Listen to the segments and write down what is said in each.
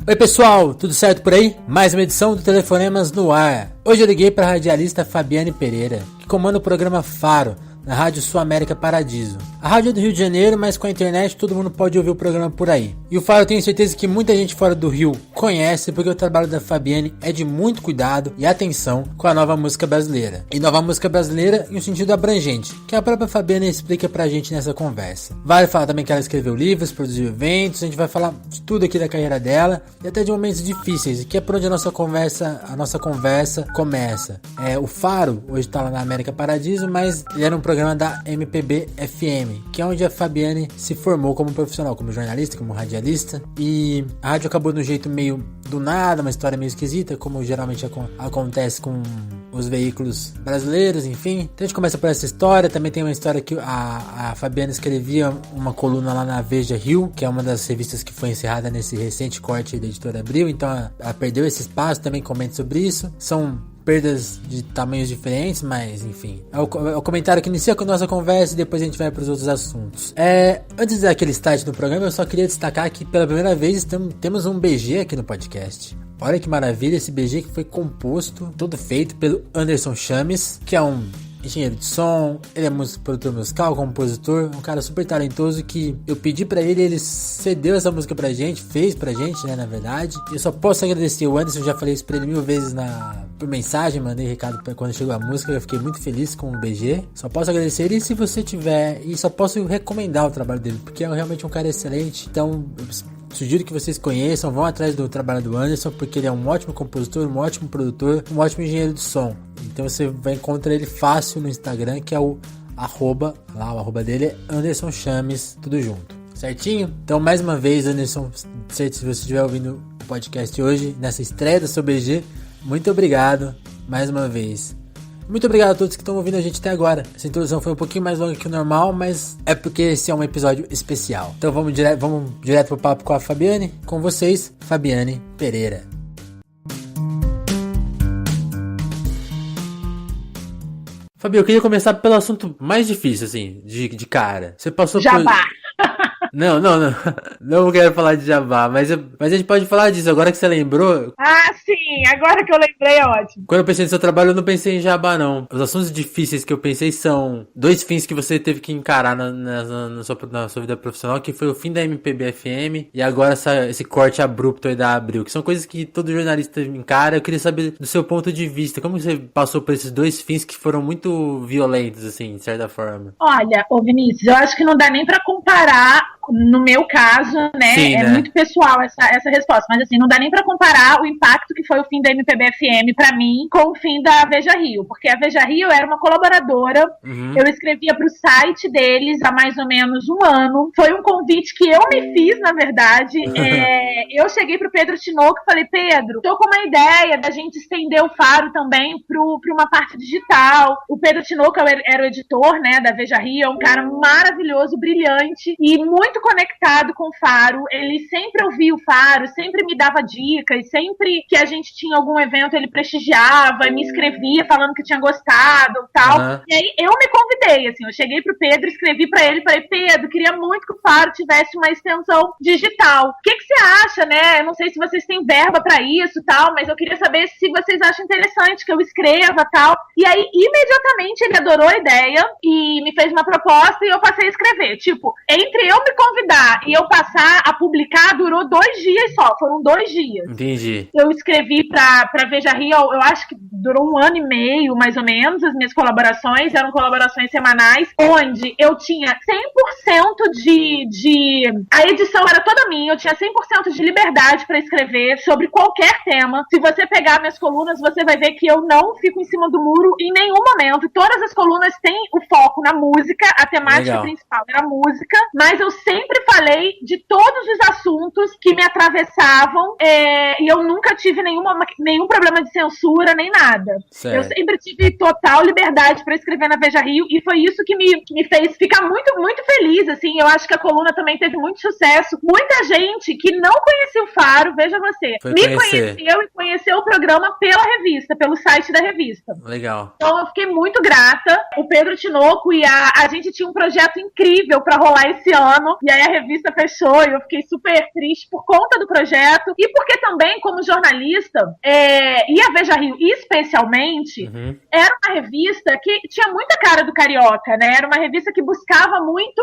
Oi pessoal, tudo certo por aí? Mais uma edição do Telefonemas no ar. Hoje eu liguei para a radialista Fabiane Pereira, que comanda o programa Faro, na Rádio Sul América Paradiso. A rádio é do Rio de Janeiro, mas com a internet todo mundo pode ouvir o programa por aí. E o Faro eu tenho certeza que muita gente fora do Rio conhece, porque o trabalho da Fabiane é de muito cuidado e atenção com a nova música brasileira. E nova música brasileira em um sentido abrangente, que a própria Fabiane explica pra gente nessa conversa. Vale falar também que ela escreveu livros, produziu eventos, a gente vai falar de tudo aqui da carreira dela e até de momentos difíceis, que é por onde a nossa conversa começa. O Faro hoje tá lá na América Paradiso, mas ele era um programa da MPB FM, que é onde a Fabiane se formou como profissional, como jornalista, como radialista, e a rádio acabou de um jeito meio do nada, uma história meio esquisita, como geralmente acontece com os veículos brasileiros, enfim. Então a gente começa por essa história. Também tem uma história que a Fabiane escrevia uma coluna lá na Veja Rio, que é uma das revistas que foi encerrada nesse recente corte da Editora Abril, então ela perdeu esse espaço, também comenta sobre isso. São perdas de tamanhos diferentes, mas enfim, é o comentário que inicia com a nossa conversa e depois a gente vai para os outros assuntos. Antes daquele start do programa, eu só queria destacar que pela primeira vez temos um BG aqui no podcast. Olha que maravilha, esse BG que foi composto, todo feito pelo Anderson Chames, que é um engenheiro de som, ele é produtor musical, compositor, um cara super talentoso que eu pedi pra ele, ele cedeu essa música pra gente, fez pra gente, né, na verdade. Eu só posso agradecer o Anderson, já falei isso pra ele 1000 vezes por mensagem, mandei recado quando chegou a música, eu fiquei muito feliz com o BG. Só posso agradecer ele, e se você tiver, e só posso recomendar o trabalho dele, porque é realmente um cara excelente. Então sugiro que vocês conheçam, vão atrás do trabalho do Anderson, porque ele é um ótimo compositor, um ótimo produtor, um ótimo engenheiro de som. Então você vai encontrar ele fácil no Instagram, que é o arroba dele é Anderson Chames, tudo junto. Certinho? Então mais uma vez, Anderson, se você estiver ouvindo o podcast hoje, nessa estreia do seu BG, muito obrigado mais uma vez. Muito obrigado a todos que estão ouvindo a gente até agora. Essa introdução foi um pouquinho mais longa que o normal, mas é porque esse é um episódio especial. Então vamos direto pro papo com a Fabiane. Com vocês, Fabiane Pereira. Fabi, eu queria começar pelo assunto mais difícil, assim, de cara. Você passou Jabá. Não. Não quero falar de jabá, mas a gente pode falar disso. Agora que você lembrou... Ah, sim. Agora que eu lembrei é ótimo. Quando eu pensei no seu trabalho, eu não pensei em jabá, não. Os assuntos difíceis que eu pensei são 2 fins que você teve que encarar na sua vida profissional, que foi o fim da MPB FM e agora esse corte abrupto aí da Abril, que são coisas que todo jornalista encara. Eu queria saber do seu ponto de vista, como você passou por esses 2 fins que foram muito violentos, assim, de certa forma? Olha, Vinícius, eu acho que não dá nem pra comparar. No meu caso, né, sim, é muito pessoal essa resposta, mas assim, não dá nem pra comparar o impacto que foi o fim da MPB FM pra mim com o fim da Veja Rio, porque a Veja Rio era uma colaboradora, eu escrevia pro site deles há mais ou menos 1 ano, foi um convite que eu me fiz, na verdade, eu cheguei pro Pedro Tinoco e falei, Pedro, tô com uma ideia da gente estender o Faro também pra uma parte digital. O Pedro Tinoco era o editor, né, da Veja Rio, é um cara maravilhoso, brilhante e muito conectado com o Faro, ele sempre ouvia o Faro, sempre me dava dicas, sempre que a gente tinha algum evento ele prestigiava, me escrevia falando que tinha gostado e tal, e aí eu me convidei, assim, eu cheguei pro Pedro, escrevi pra ele, falei, Pedro, queria muito que o Faro tivesse uma extensão digital, o que você acha, né, eu não sei se vocês têm verba pra isso e tal, mas eu queria saber se vocês acham interessante que eu escreva e tal, e aí imediatamente ele adorou a ideia e me fez uma proposta e eu passei a escrever, tipo, entre eu me convidar e eu passar a publicar, durou 2 dias só, foram 2 dias. Entendi. Eu escrevi pra Veja Rio, eu acho que durou 1 ano e meio, mais ou menos, as minhas colaborações, eram colaborações semanais, onde eu tinha 100% de... A edição era toda minha, eu tinha 100% de liberdade pra escrever sobre qualquer tema. Se você pegar minhas colunas, você vai ver que eu não fico em cima do muro em nenhum momento. Todas as colunas têm o foco na música, a temática principal era a música, mas eu sempre falei de todos os assuntos que me atravessavam e eu nunca tive nenhum problema de censura, nem nada. Certo. Eu sempre tive total liberdade para escrever na Veja Rio e foi isso que me fez ficar muito, muito feliz, assim. Eu acho que a coluna também teve muito sucesso. Muita gente que não conhecia o Faro, veja você, conheceu e conheceu o programa pela revista, pelo site da revista. Legal. Então eu fiquei muito grata. O Pedro Tinoco e a gente tinha um projeto incrível para rolar esse ano, e aí a revista fechou e eu fiquei super triste por conta do projeto e porque também, como jornalista, e a Veja Rio especialmente, era uma revista que tinha muita cara do carioca, né? Era uma revista que buscava muito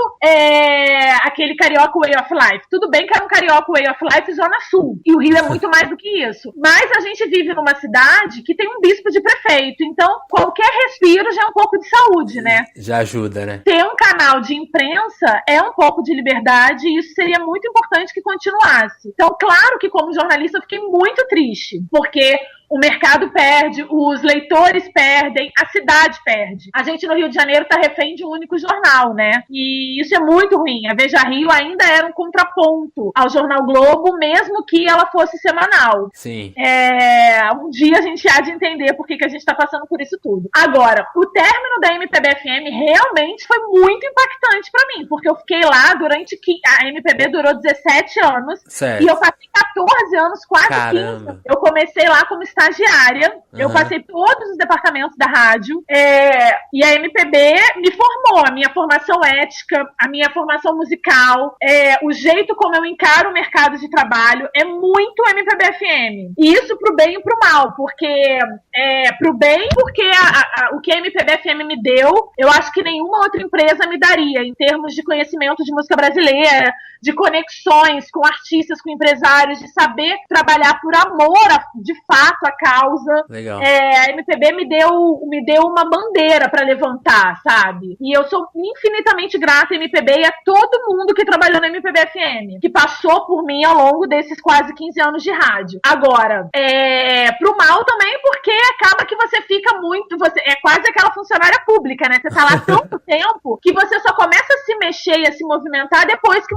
aquele carioca way of life. Tudo bem que era um carioca way of life Zona Sul, e o Rio é muito mais do que isso. Mas a gente vive numa cidade que tem um bispo de prefeito, então qualquer respiro já é um pouco de saúde, né? Já ajuda, né? Ter um canal de imprensa é um pouco de liberdade e isso seria muito importante que continuasse. Então, claro que como jornalista eu fiquei muito triste, porque o mercado perde, os leitores perdem, a cidade perde. A gente no Rio de Janeiro está refém de um único jornal, né? E isso é muito ruim. A Veja Rio ainda era um contraponto ao Jornal Globo, mesmo que ela fosse semanal. Sim. Um dia a gente há de entender por que a gente está passando por isso tudo. Agora, o término da MPB-FM realmente foi muito impactante para mim, porque eu fiquei lá durante... A MPB durou 17 anos, certo. E eu passei 14 anos, quase 15. Eu comecei lá como estagiária, eu passei todos os departamentos da rádio, e a MPB me formou, a minha formação ética, a minha formação musical, o jeito como eu encaro o mercado de trabalho é muito MPB-FM. E isso pro bem e pro mal, porque pro bem, porque o que a MPB-FM me deu, eu acho que nenhuma outra empresa me daria, em termos de conhecimento de música brasileira, de conexões com artistas, com empresários, de saber trabalhar por amor, de fato, a causa. Legal. A MPB me deu uma bandeira para levantar, sabe? E eu sou infinitamente grata à MPB e a todo mundo que trabalhou na MPB-FM, que passou por mim ao longo desses quase 15 anos de rádio. Agora, pro mal também, porque acaba que você fica muito... é quase aquela funcionária pública, né? Você tá lá tanto tempo que você só começa a se mexer e a se movimentar depois que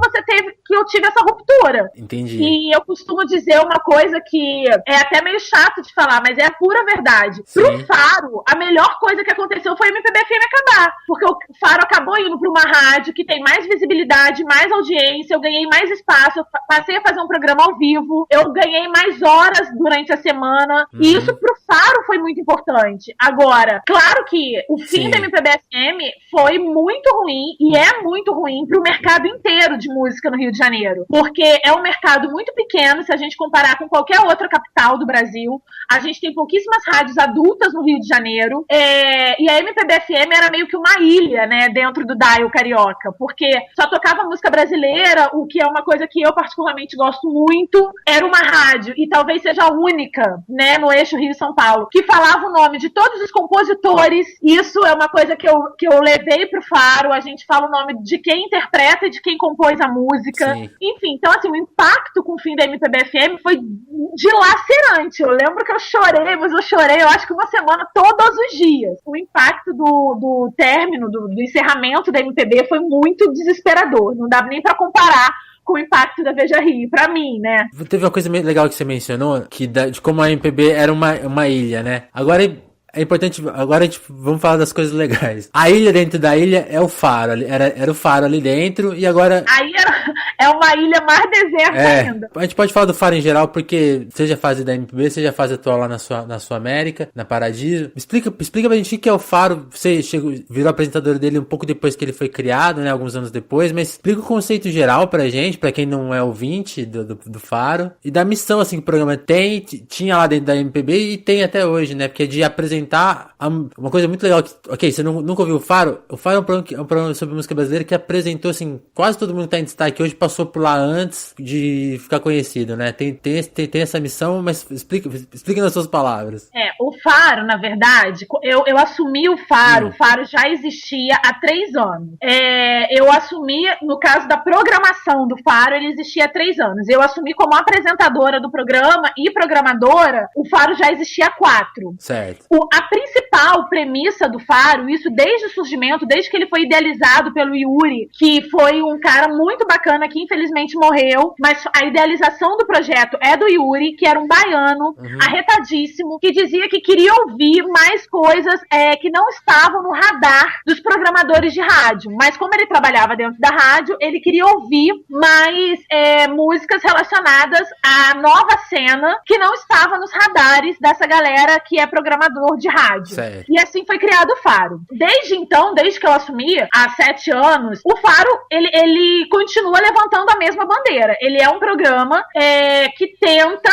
eu tive essa ruptura. Entendi. E eu costumo dizer uma coisa que é até meio chato de falar, mas é a pura verdade. Sim. Pro Faro, a melhor coisa que aconteceu foi o MPB-FM acabar. Porque o Faro acabou indo pra uma rádio que tem mais visibilidade, mais audiência, eu ganhei mais espaço, eu passei a fazer um programa ao vivo, eu ganhei mais horas durante a semana, e isso pro Faro foi muito importante. Agora, claro que o fim da MPB-FM foi muito ruim, e é muito ruim pro mercado inteiro de música no Rio de Janeiro. Porque é um mercado muito pequeno, se a gente comparar com qualquer outra capital do Brasil. A gente tem pouquíssimas rádios adultas no Rio de Janeiro, e a MPB-FM era meio que uma ilha, né, dentro do dial carioca, porque só tocava música brasileira, o que é uma coisa que eu particularmente gosto muito. Era uma rádio, e talvez seja a única, né, no eixo Rio-São Paulo, que falava o nome de todos os compositores. Isso é uma coisa que eu levei pro Faro. A gente fala o nome de quem interpreta e de quem compôs a música. Sim. Enfim, então assim, o impacto com o fim da MPB-FM foi dilacerante. Eu lembro que eu chorei, eu acho que uma semana todos os dias. O impacto do término, do encerramento da MPB foi muito desesperador. Não dá nem pra comparar com o impacto da Veja Rio, pra mim, né? Teve uma coisa legal que você mencionou, de como a MPB era uma ilha, né? Agora é importante, agora vamos falar das coisas legais. A ilha dentro da ilha é o Faro, era o Faro ali dentro, e agora... Aí é uma ilha mais deserta ainda. A gente pode falar do Faro em geral, porque seja a fase da MPB, seja a fase atual lá na sua América, na Paradiso. Explica pra gente o que é o Faro. Você virou apresentador dele um pouco depois que ele foi criado, né, alguns anos depois, mas explica o conceito geral pra gente, pra quem não é ouvinte do Faro, e da missão, assim, que o programa tinha lá dentro da MPB e tem até hoje, né, porque é de apresentar uma coisa muito legal. Ok, você nunca ouviu o Faro? O Faro é um programa sobre música brasileira que apresentou, assim, quase todo mundo que tá em destaque hoje passou por lá antes de ficar conhecido, né? Tem essa missão, mas explica nas suas palavras. O Faro, na verdade, eu assumi o Faro já existia há 3 anos. Eu assumi, no caso da programação do Faro, ele existia há 3 anos. Eu assumi como apresentadora do programa e programadora, o Faro já existia há 4. Certo. A principal premissa do Faro, isso desde o surgimento, desde que ele foi idealizado pelo Yuri, que foi um cara muito bacana, que infelizmente morreu, mas a idealização do projeto é do Yuri, que era um baiano, arretadíssimo, que dizia que queria ouvir mais coisas que não estavam no radar dos programadores de rádio, mas como ele trabalhava dentro da rádio, ele queria ouvir mais músicas relacionadas à nova cena, que não estava nos radares dessa galera que é programador de rádio. Certo. E assim foi criado o Faro. Desde então, desde que eu assumi, há 7 anos, o Faro, ele continua levantando a mesma bandeira. Ele é um programa que tenta,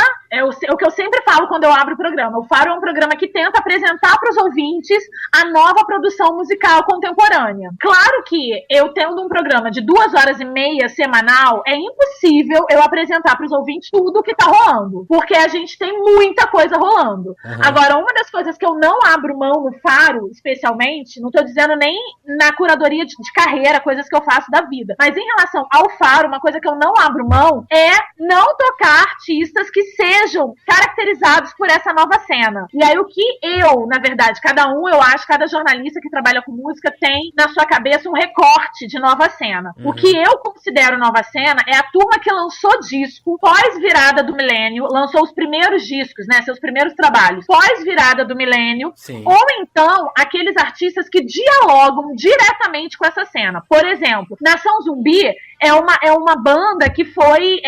o que eu sempre falo quando eu abro o programa, o Faro é um programa que tenta apresentar para os ouvintes a nova produção musical contemporânea. Claro que eu tendo um programa de 2h30 semanal, é impossível eu apresentar para os ouvintes tudo o que tá rolando, porque a gente tem muita coisa rolando. Agora, uma das coisas que eu não abro mão no Faro, especialmente, não tô dizendo nem na curadoria de carreira, coisas que eu faço da vida, mas em relação ao Faro, uma coisa que eu não abro mão é não tocar artistas que sejam caracterizados por essa nova cena. E aí o que na verdade, eu acho, cada jornalista que trabalha com música tem na sua cabeça um recorte de nova cena. O que eu considero nova cena é a turma que lançou disco pós-virada do milênio, lançou os primeiros discos, né, seus primeiros trabalhos, pós-virada do milênio, ou então aqueles artistas que dialogam diretamente com essa cena. Por exemplo, Nação Zumbi é uma banda que foi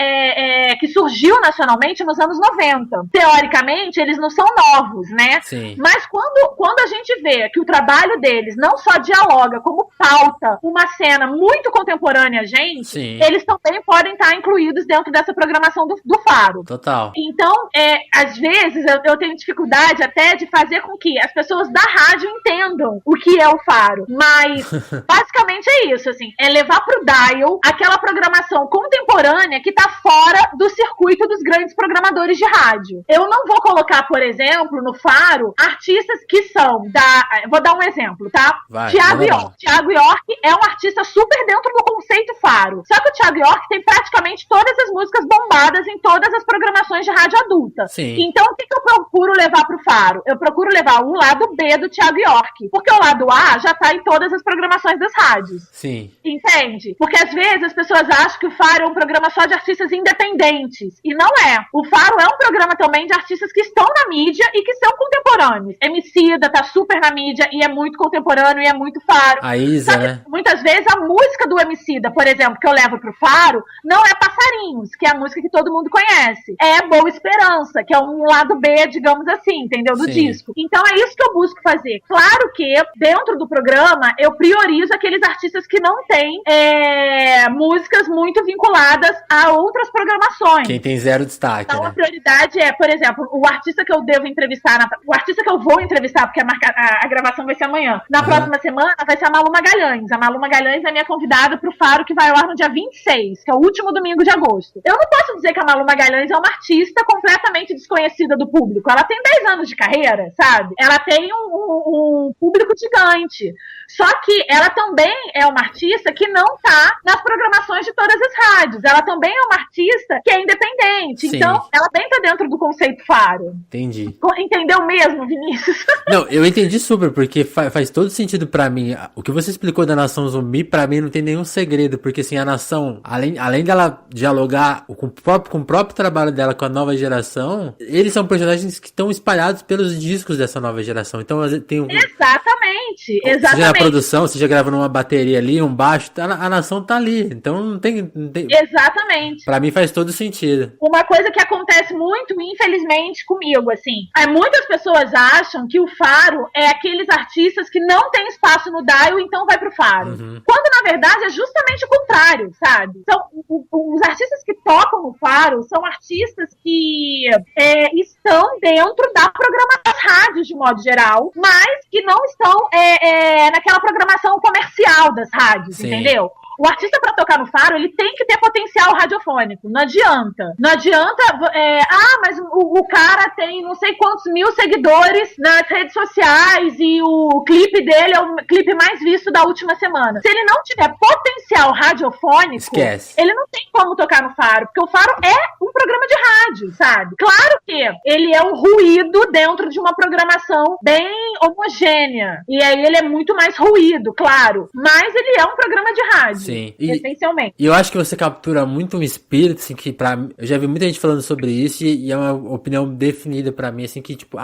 que surgiu nacionalmente nos anos 90. Teoricamente, eles não são novos, né? Sim. Mas quando a gente vê que o trabalho deles não só dialoga, como pauta uma cena muito contemporânea, eles também podem estar incluídos dentro dessa programação do Faro. Total. Então, às vezes, eu tenho dificuldade até de fazer com que as pessoas da rádio entendam o que é o Faro. Mas, basicamente é isso, assim, é levar pro dial aquela programação contemporânea que tá fora do circuito dos grandes programadores de rádio. Eu não vou colocar, por exemplo, no Faro, artistas que são vou dar um exemplo, tá? Thiago York. Thiago York é um artista super dentro do conceito Faro. Só que o Thiago York tem praticamente todas as músicas bombadas em todas as programações de rádio adulta. Sim. Então, o que eu procuro levar pro Faro? Eu procuro levar o lado B do Thiago York. Porque o lado A já tá em todas as programações das rádios. Sim. Entende? Porque às vezes as pessoas acham que o Faro é um programa só de artistas independentes. E não é. O Faro é um programa também de artistas que estão na mídia e que são contemporâneos. Emicida tá super na mídia e é muito contemporâneo e é muito Faro. A Isa, né? Muitas vezes a música do Emicida, por exemplo, que eu levo pro Faro, não é Passarinhos, que é a música que todo mundo conhece. É Boa Esperança, que é um lado B, digamos assim, entendeu? Do disco. Então é isso que eu busco fazer. Claro que dentro do programa eu priorizo aqueles artistas que não têm músicas muito vinculadas a outras programações. Quem tem zero destaque, então, né? a prioridade é, por exemplo, o artista que eu devo entrevistar, o artista que eu vou entrevistar, porque a gravação vai ser amanhã. Na próxima semana vai ser a Malu Magalhães. A Malu Magalhães é minha convidada pro Faro, que vai ao ar no dia 26, que é o último domingo de agosto. Eu não posso dizer que a Malu Magalhães é uma artista completamente desconhecida do público. Ela tem 10 anos de carreira, sabe? Ela tem um público gigante. Só que ela também é uma artista que não tá nas programações de todas as rádios. Ela também é uma artista que é independente. Sim. Então, ela bem tá dentro do conceito Faro. Entendi. Entendeu mesmo, Vinícius? Não, eu entendi super, porque faz todo sentido pra mim. O que você explicou da Nação Zumbi, pra mim não tem nenhum segredo, porque assim, a Nação, além dela dialogar com o próprio trabalho dela com a nova geração, eles são personagens que estão espalhados pelos discos dessa nova geração. Então tem Exatamente. Seja na produção, seja gravando uma bateria ali, um baixo, a Nação tá ali. Então não tem... Exatamente. Pra mim faz todo sentido. Uma coisa que acontece muito, infelizmente, comigo, assim, muitas pessoas acham que o Faro é aqueles artistas que não tem espaço no dial, então vai pro Faro. Quando, na verdade, é justamente o contrário, sabe? Então, os artistas que tocam no Faro são artistas que estão dentro da programação das rádios, de modo geral, mas que não estão naquela programação comercial das rádios, Sim. Entendeu? O artista, pra tocar no Faro, ele tem que ter potencial radiofônico. Não adianta. Não adianta... mas o cara tem não sei quantos mil seguidores nas redes sociais e o clipe dele é o clipe mais visto da última semana. Se ele não tiver potencial radiofônico, esquece. Ele não tem como tocar no Faro. Porque o Faro é um programa de rádio, sabe? Claro que ele é um ruído dentro de uma programação bem homogênea. E aí ele é muito mais ruído, claro. Mas ele é um programa de rádio. Sim. Essencialmente. E eu acho que você captura muito um espírito, assim, que eu já vi muita gente falando sobre isso e é uma opinião definida pra mim, assim, que, tipo,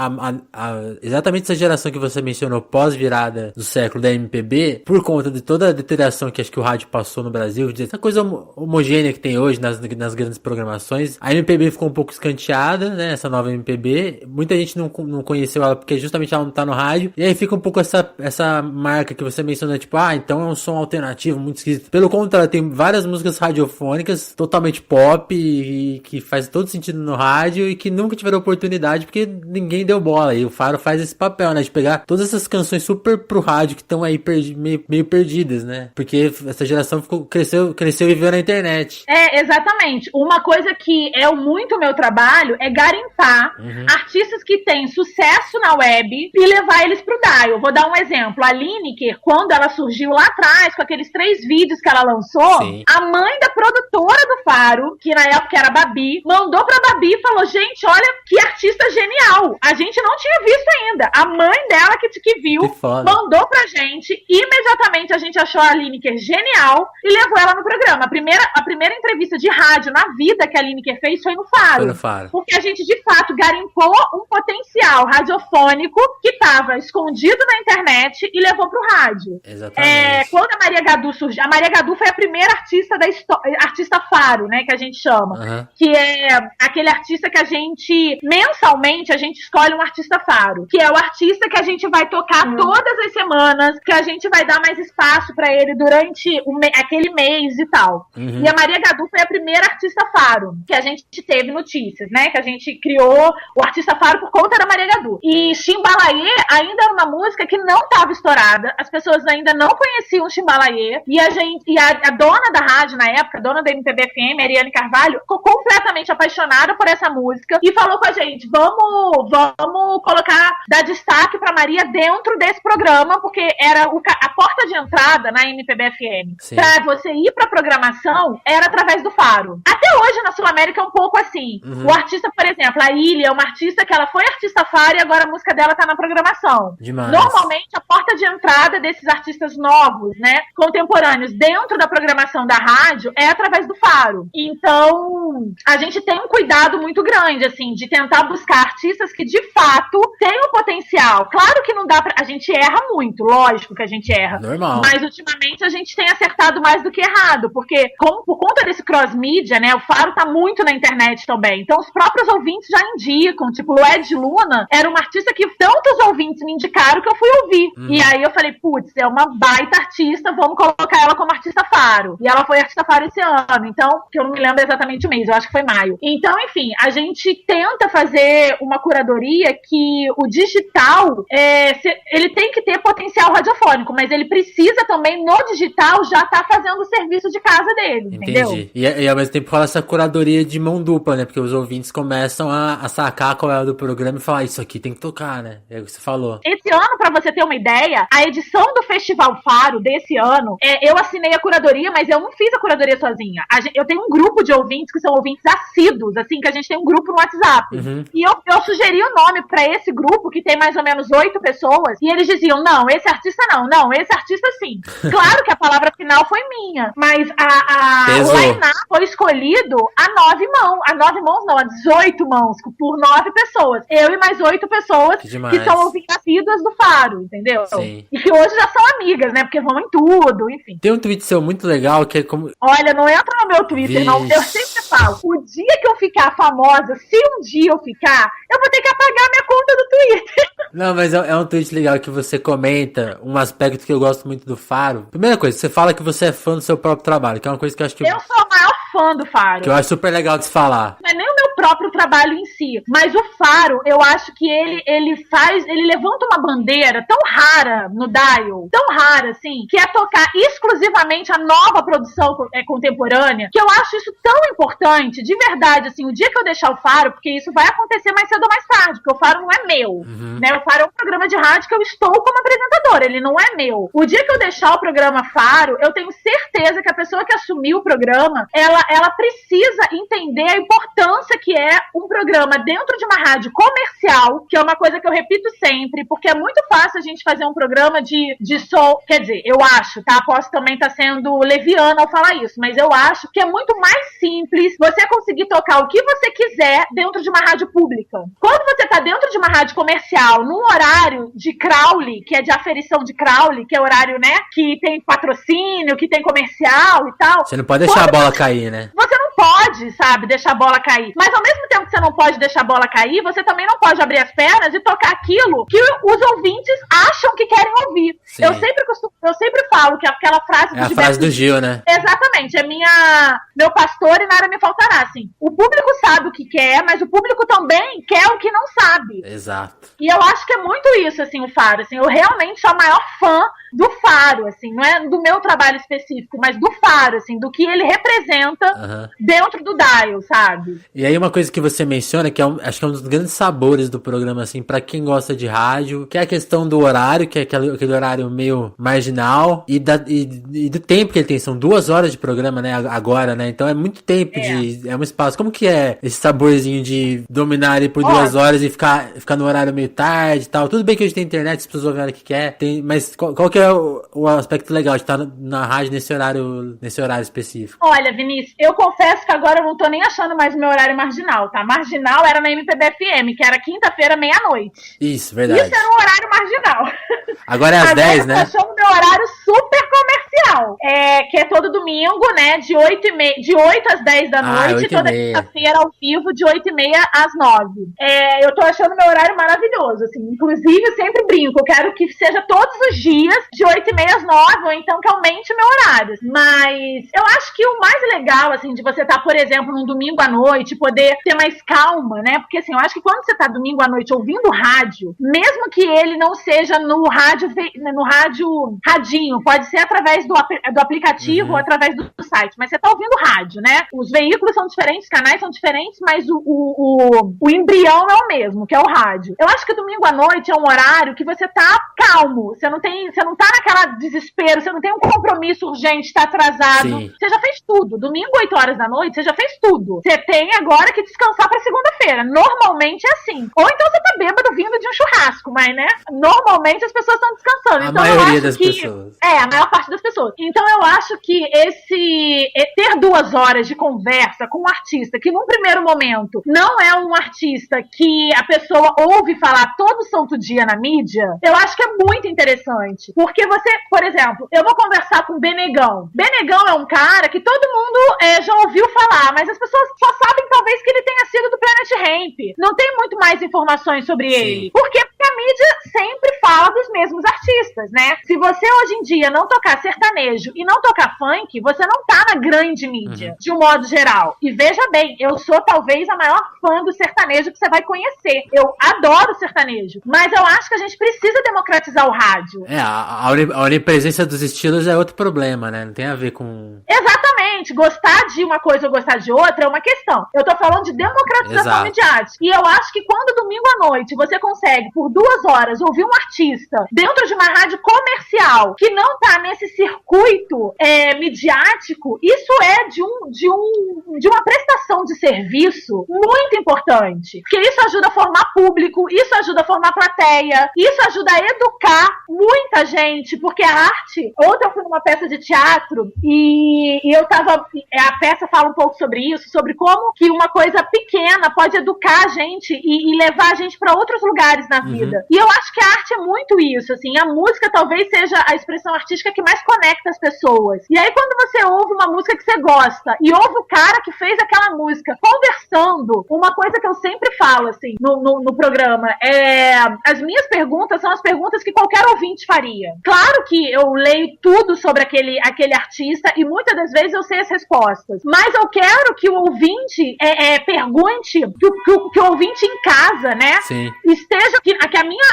exatamente essa geração que você mencionou, pós-virada do século da MPB, por conta de toda a deterioração que acho que o rádio passou no Brasil, de essa coisa homogênea que tem hoje nas grandes programações, a MPB ficou um pouco escanteada, né, essa nova MPB, muita gente não conheceu ela porque justamente ela não tá no rádio, e aí fica um pouco essa marca que você mencionou, tipo, então é um som alternativo, muito esquisito. Pelo contrário, tem várias músicas radiofônicas, totalmente pop, e que faz todo sentido no rádio, e que nunca tiveram oportunidade, porque ninguém deu bola, e o Faro faz esse papel, né, de pegar todas essas canções super pro rádio, que estão aí meio perdidas, né, porque essa geração cresceu e viveu na internet. Exatamente. Uma coisa que é muito meu trabalho é garimpar artistas que têm sucesso na web e levar eles pro dial. Vou dar um exemplo. A Lineker, quando ela surgiu lá atrás, com aqueles 3 vídeos que ela lançou, sim, a mãe da produtora do Faro, que na época era a Babi, mandou pra Babi e falou, gente, olha que artista genial. A gente não tinha visto ainda. A mãe dela que viu, mandou pra gente. Imediatamente a gente achou a Lineker genial e levou ela no programa. A primeira entrevista de rádio na vida que a Lineker fez foi no Faro. Foi no Faro. Porque a gente, de fato, garimpou um potencial radiofônico que estava escondido na internet e levou pro rádio. Exatamente. Quando a Maria Gadu surgiu, a Maria Gadu foi a primeira artista da artista Faro, né, que a gente chama. Que é aquele artista que a gente, mensalmente, a gente escolhe um artista Faro. Que é o artista que a gente vai tocar todas as semanas, que a gente vai dar mais espaço pra ele durante aquele mês e tal. E a Maria Gadu foi a primeira artista Faro que a gente teve notícias, né? Que a gente criou o artista Faro por conta da Maria Gadu. E Chimbalaê ainda era uma música que não estava estourada, as pessoas ainda não conheciam Chimbalaê, e a dona da rádio na época, a dona da MPB-FM, Ariane Carvalho, ficou completamente apaixonada por essa música e falou com a gente, vamos dar destaque pra Maria dentro desse programa, porque era a porta de entrada na MPB-FM. Pra você ir pra programação, era através do Faro. Até hoje na Sul-América é um pouco assim. O artista, por exemplo, a Ilha é uma artista que ela foi artista Faro e agora a música dela tá na programação. Demais. Normalmente a porta de entrada desses artistas novos, né, contemporâneos, dentro da programação da rádio é através do Faro. Então, a gente tem um cuidado muito grande, assim, de tentar buscar artistas que de fato têm o potencial. Claro que não dá pra... A gente erra muito, lógico que a gente erra. Normal. Mas ultimamente a gente tem acertado mais do que errado, porque por conta desse cross-mídia, né, o Faro tá muito na internet também. Então os próprios ouvintes já indicam, tipo, o Ed Luna era uma artista que tantos ouvintes me indicaram que eu fui ouvir. E aí eu falei, putz, é uma baita artista, vamos colocar ela como artista Faro. E ela foi artista Faro esse ano, então, que eu não me lembro exatamente o mês, eu acho que foi maio. Então, enfim, a gente tenta fazer uma curadoria que o digital, ele tem que ter potencial radiofônico, mas ele precisa também, no digital, já tá fazendo o serviço de casa dele, entendeu? Entendi. E ao mesmo tempo rola essa curadoria de mão dupla, né? Porque os ouvintes começam a sacar qual é o do programa e falar, isso aqui tem que tocar, né? É o que você falou. Esse ano, pra você ter uma ideia, a edição do Festival Faro desse ano, eu assinei a curadoria, mas eu não fiz a curadoria sozinha. Eu tenho um grupo de ouvintes que são ouvintes assíduos, assim, que a gente tem um grupo no WhatsApp. E eu sugeri o nome pra esse grupo, que tem mais ou menos 8 pessoas, e eles diziam, não, esse artista não, esse artista sim. Claro que a palavra final foi minha, mas o line-up foi escolhido a 9 mãos. A 9 mãos não, a 18 mãos, por 9 pessoas. Eu e mais 8 pessoas que são ouvintes assíduas do Faro, entendeu? Sim. E que hoje já são amigas, né? Porque vão em tudo, enfim. Tem um tweet seu muito legal que é como... Olha, não entra no meu Twitter, não. Eu sempre falo, o dia que eu ficar famosa, se um dia eu ficar, eu vou ter que apagar minha conta do Twitter. Não, mas é um tweet legal que você comenta um aspecto que eu gosto muito do Faro. Primeira coisa, você fala que você é fã do seu próprio trabalho, que é uma coisa que eu acho que... Eu sou a maior fã do Faro. Que eu acho super legal de se falar. Não é nem o meu próprio trabalho em si, mas o Faro, eu acho que ele levanta uma bandeira tão rara no dial, tão rara, assim, que é tocar exclusivamente a nova produção contemporânea, que eu acho isso tão importante, de verdade, assim, o dia que eu deixar o Faro, porque isso vai acontecer mais cedo ou mais tarde, porque o Faro não é meu, né, o Faro é um programa de rádio que eu estou como apresentadora, ele não é meu. O dia que eu deixar o programa Faro, eu tenho certeza que a pessoa que assumiu o programa, ela precisa entender a importância que é um programa dentro de uma rádio comercial, que é uma coisa que eu repito sempre, porque é muito fácil a gente fazer um programa de som, quer dizer, eu acho, tá? Posso também estar sendo leviana ao falar isso, mas eu acho que é muito mais simples você conseguir tocar o que você quiser dentro de uma rádio pública. Quando você tá dentro de uma rádio comercial, num horário de Crowley, que é de aferição de Crowley, que é horário, né, que tem patrocínio, que tem comercial e tal. Você não pode deixar a bola cair, né? Você não pode, sabe, deixar a bola cair. Mas ao mesmo tempo que você não pode deixar a bola cair, você também não pode abrir as pernas e tocar aquilo que os ouvintes acham que querem ouvir. Eu sempre falo que aquela frase é a frase do Gil, né? Exatamente, é meu pastor e nada me faltará, assim. O público sabe o que quer, mas o público também quer o que não sabe. Exato. E eu acho que é muito isso, assim, o Faro, assim, eu realmente sou a maior fã do Faro, assim, não é do meu trabalho específico, mas do Faro, assim, do que ele representa dentro do Dial, sabe? E aí uma coisa que você menciona, que acho que é um dos grandes sabores do programa, assim, pra quem gosta de rádio, que é a questão do horário, que é aquele horário meio marginal, e do tempo que ele tem, são 2 horas de programa, né, agora, né, então é muito tempo é um espaço. Como que é esse saborzinho de dominar ali por 2 horas e ficar no horário meio tarde e tal? Tudo bem que a gente tem internet, as pessoas ouvem a hora que quer, mas qual que é o aspecto legal de estar na rádio nesse horário específico? Olha, Vinícius, eu confesso que agora eu não tô nem achando mais o meu horário marginal, tá? Marginal era na MPB FM, que era quinta-feira, meia-noite. Isso, verdade. Isso era um horário marginal. Agora é às 10, né? Eu tô achando o meu horário super comercial, que é todo domingo, né, de 8 às 10 da noite, toda quinta-feira ao vivo, de 8h30 às 9. Eu tô achando meu horário maravilhoso, assim, inclusive eu sempre brinco, eu quero que seja todos os dias, de 8h30 às 9, ou então que aumente o meu horário. Mas eu acho que o mais legal, assim, de você estar, por exemplo, num domingo à noite, poder ter mais calma, né? Porque, assim, eu acho que quando você tá domingo à noite ouvindo rádio, mesmo que ele não seja no radinho, pode ser através do aplicativo ou através do site, mas você tá ouvindo rádio, né? Os veículos são diferentes, canais são diferentes, mas o embrião é o mesmo, que é o rádio. Eu acho que domingo à noite é um horário que você tá calmo, você não tá naquela desespero, você não tem um compromisso urgente, tá atrasado. Sim. Você já fez tudo. Domingo, 8 horas da noite, você já fez tudo. Você tem agora que descansar pra segunda-feira. Normalmente é assim. Ou então você tá bêbado vindo de um churrasco, mas, né? Normalmente as pessoas estão descansando. A maioria das pessoas. A maior parte das pessoas. Então eu acho que ter 2 horas de conversa com um artista que num primeiro momento não é um artista que a pessoa ouve falar todo santo dia na mídia, eu acho que é muito interessante. Porque você, por exemplo, eu vou conversar com o Benegão. Benegão é um cara que todo mundo já ouviu falar, mas as pessoas só sabem talvez que ele tenha sido do Planet Hemp. Não tem muito mais informações sobre ele. Por quê? Porque a mídia sempre fala dos mesmos artistas, né? Se você hoje em dia não tocar sertanejo e não tocar funk, você não tá na grande mídia, de um modo geral. E veja bem, eu sou talvez a maior fã do sertanejo que você vai conhecer. Eu adoro sertanejo, mas eu acho que a gente precisa democratizar o rádio. A onipresença dos estilos é outro problema, né? Não tem a ver com... Exatamente. Gostar de uma coisa ou gostar de outra é uma questão. Eu tô falando de democratização midiática. E eu acho que quando domingo à noite você consegue, por 2 horas, ouvir um artista dentro de uma rádio comercial que não tá nesse circuito midiático, isso é de uma prestação de serviço muito importante. Porque isso ajuda a formar público, isso ajuda a formar plateia, isso ajuda a educar muita gente, porque a arte... Ontem eu fui numa peça de teatro e eu tava... A peça fala um pouco sobre isso, sobre como que uma coisa pequena pode educar a gente e levar a gente para outros lugares na vida. E eu acho que a arte é muito isso, assim. A música talvez seja a expressão artística que mais conecta as pessoas. E aí quando você ouve uma música que você gosta e ouve o cara que fez aquela música conversando, uma coisa que eu sempre falo, assim, no programa, as minhas perguntas são as perguntas que qualquer ouvinte faria. Claro que eu leio tudo sobre aquele artista e muitas das vezes eu sei as respostas, mas eu quero que o ouvinte pergunte, que o ouvinte em casa, né? Sim. Esteja, que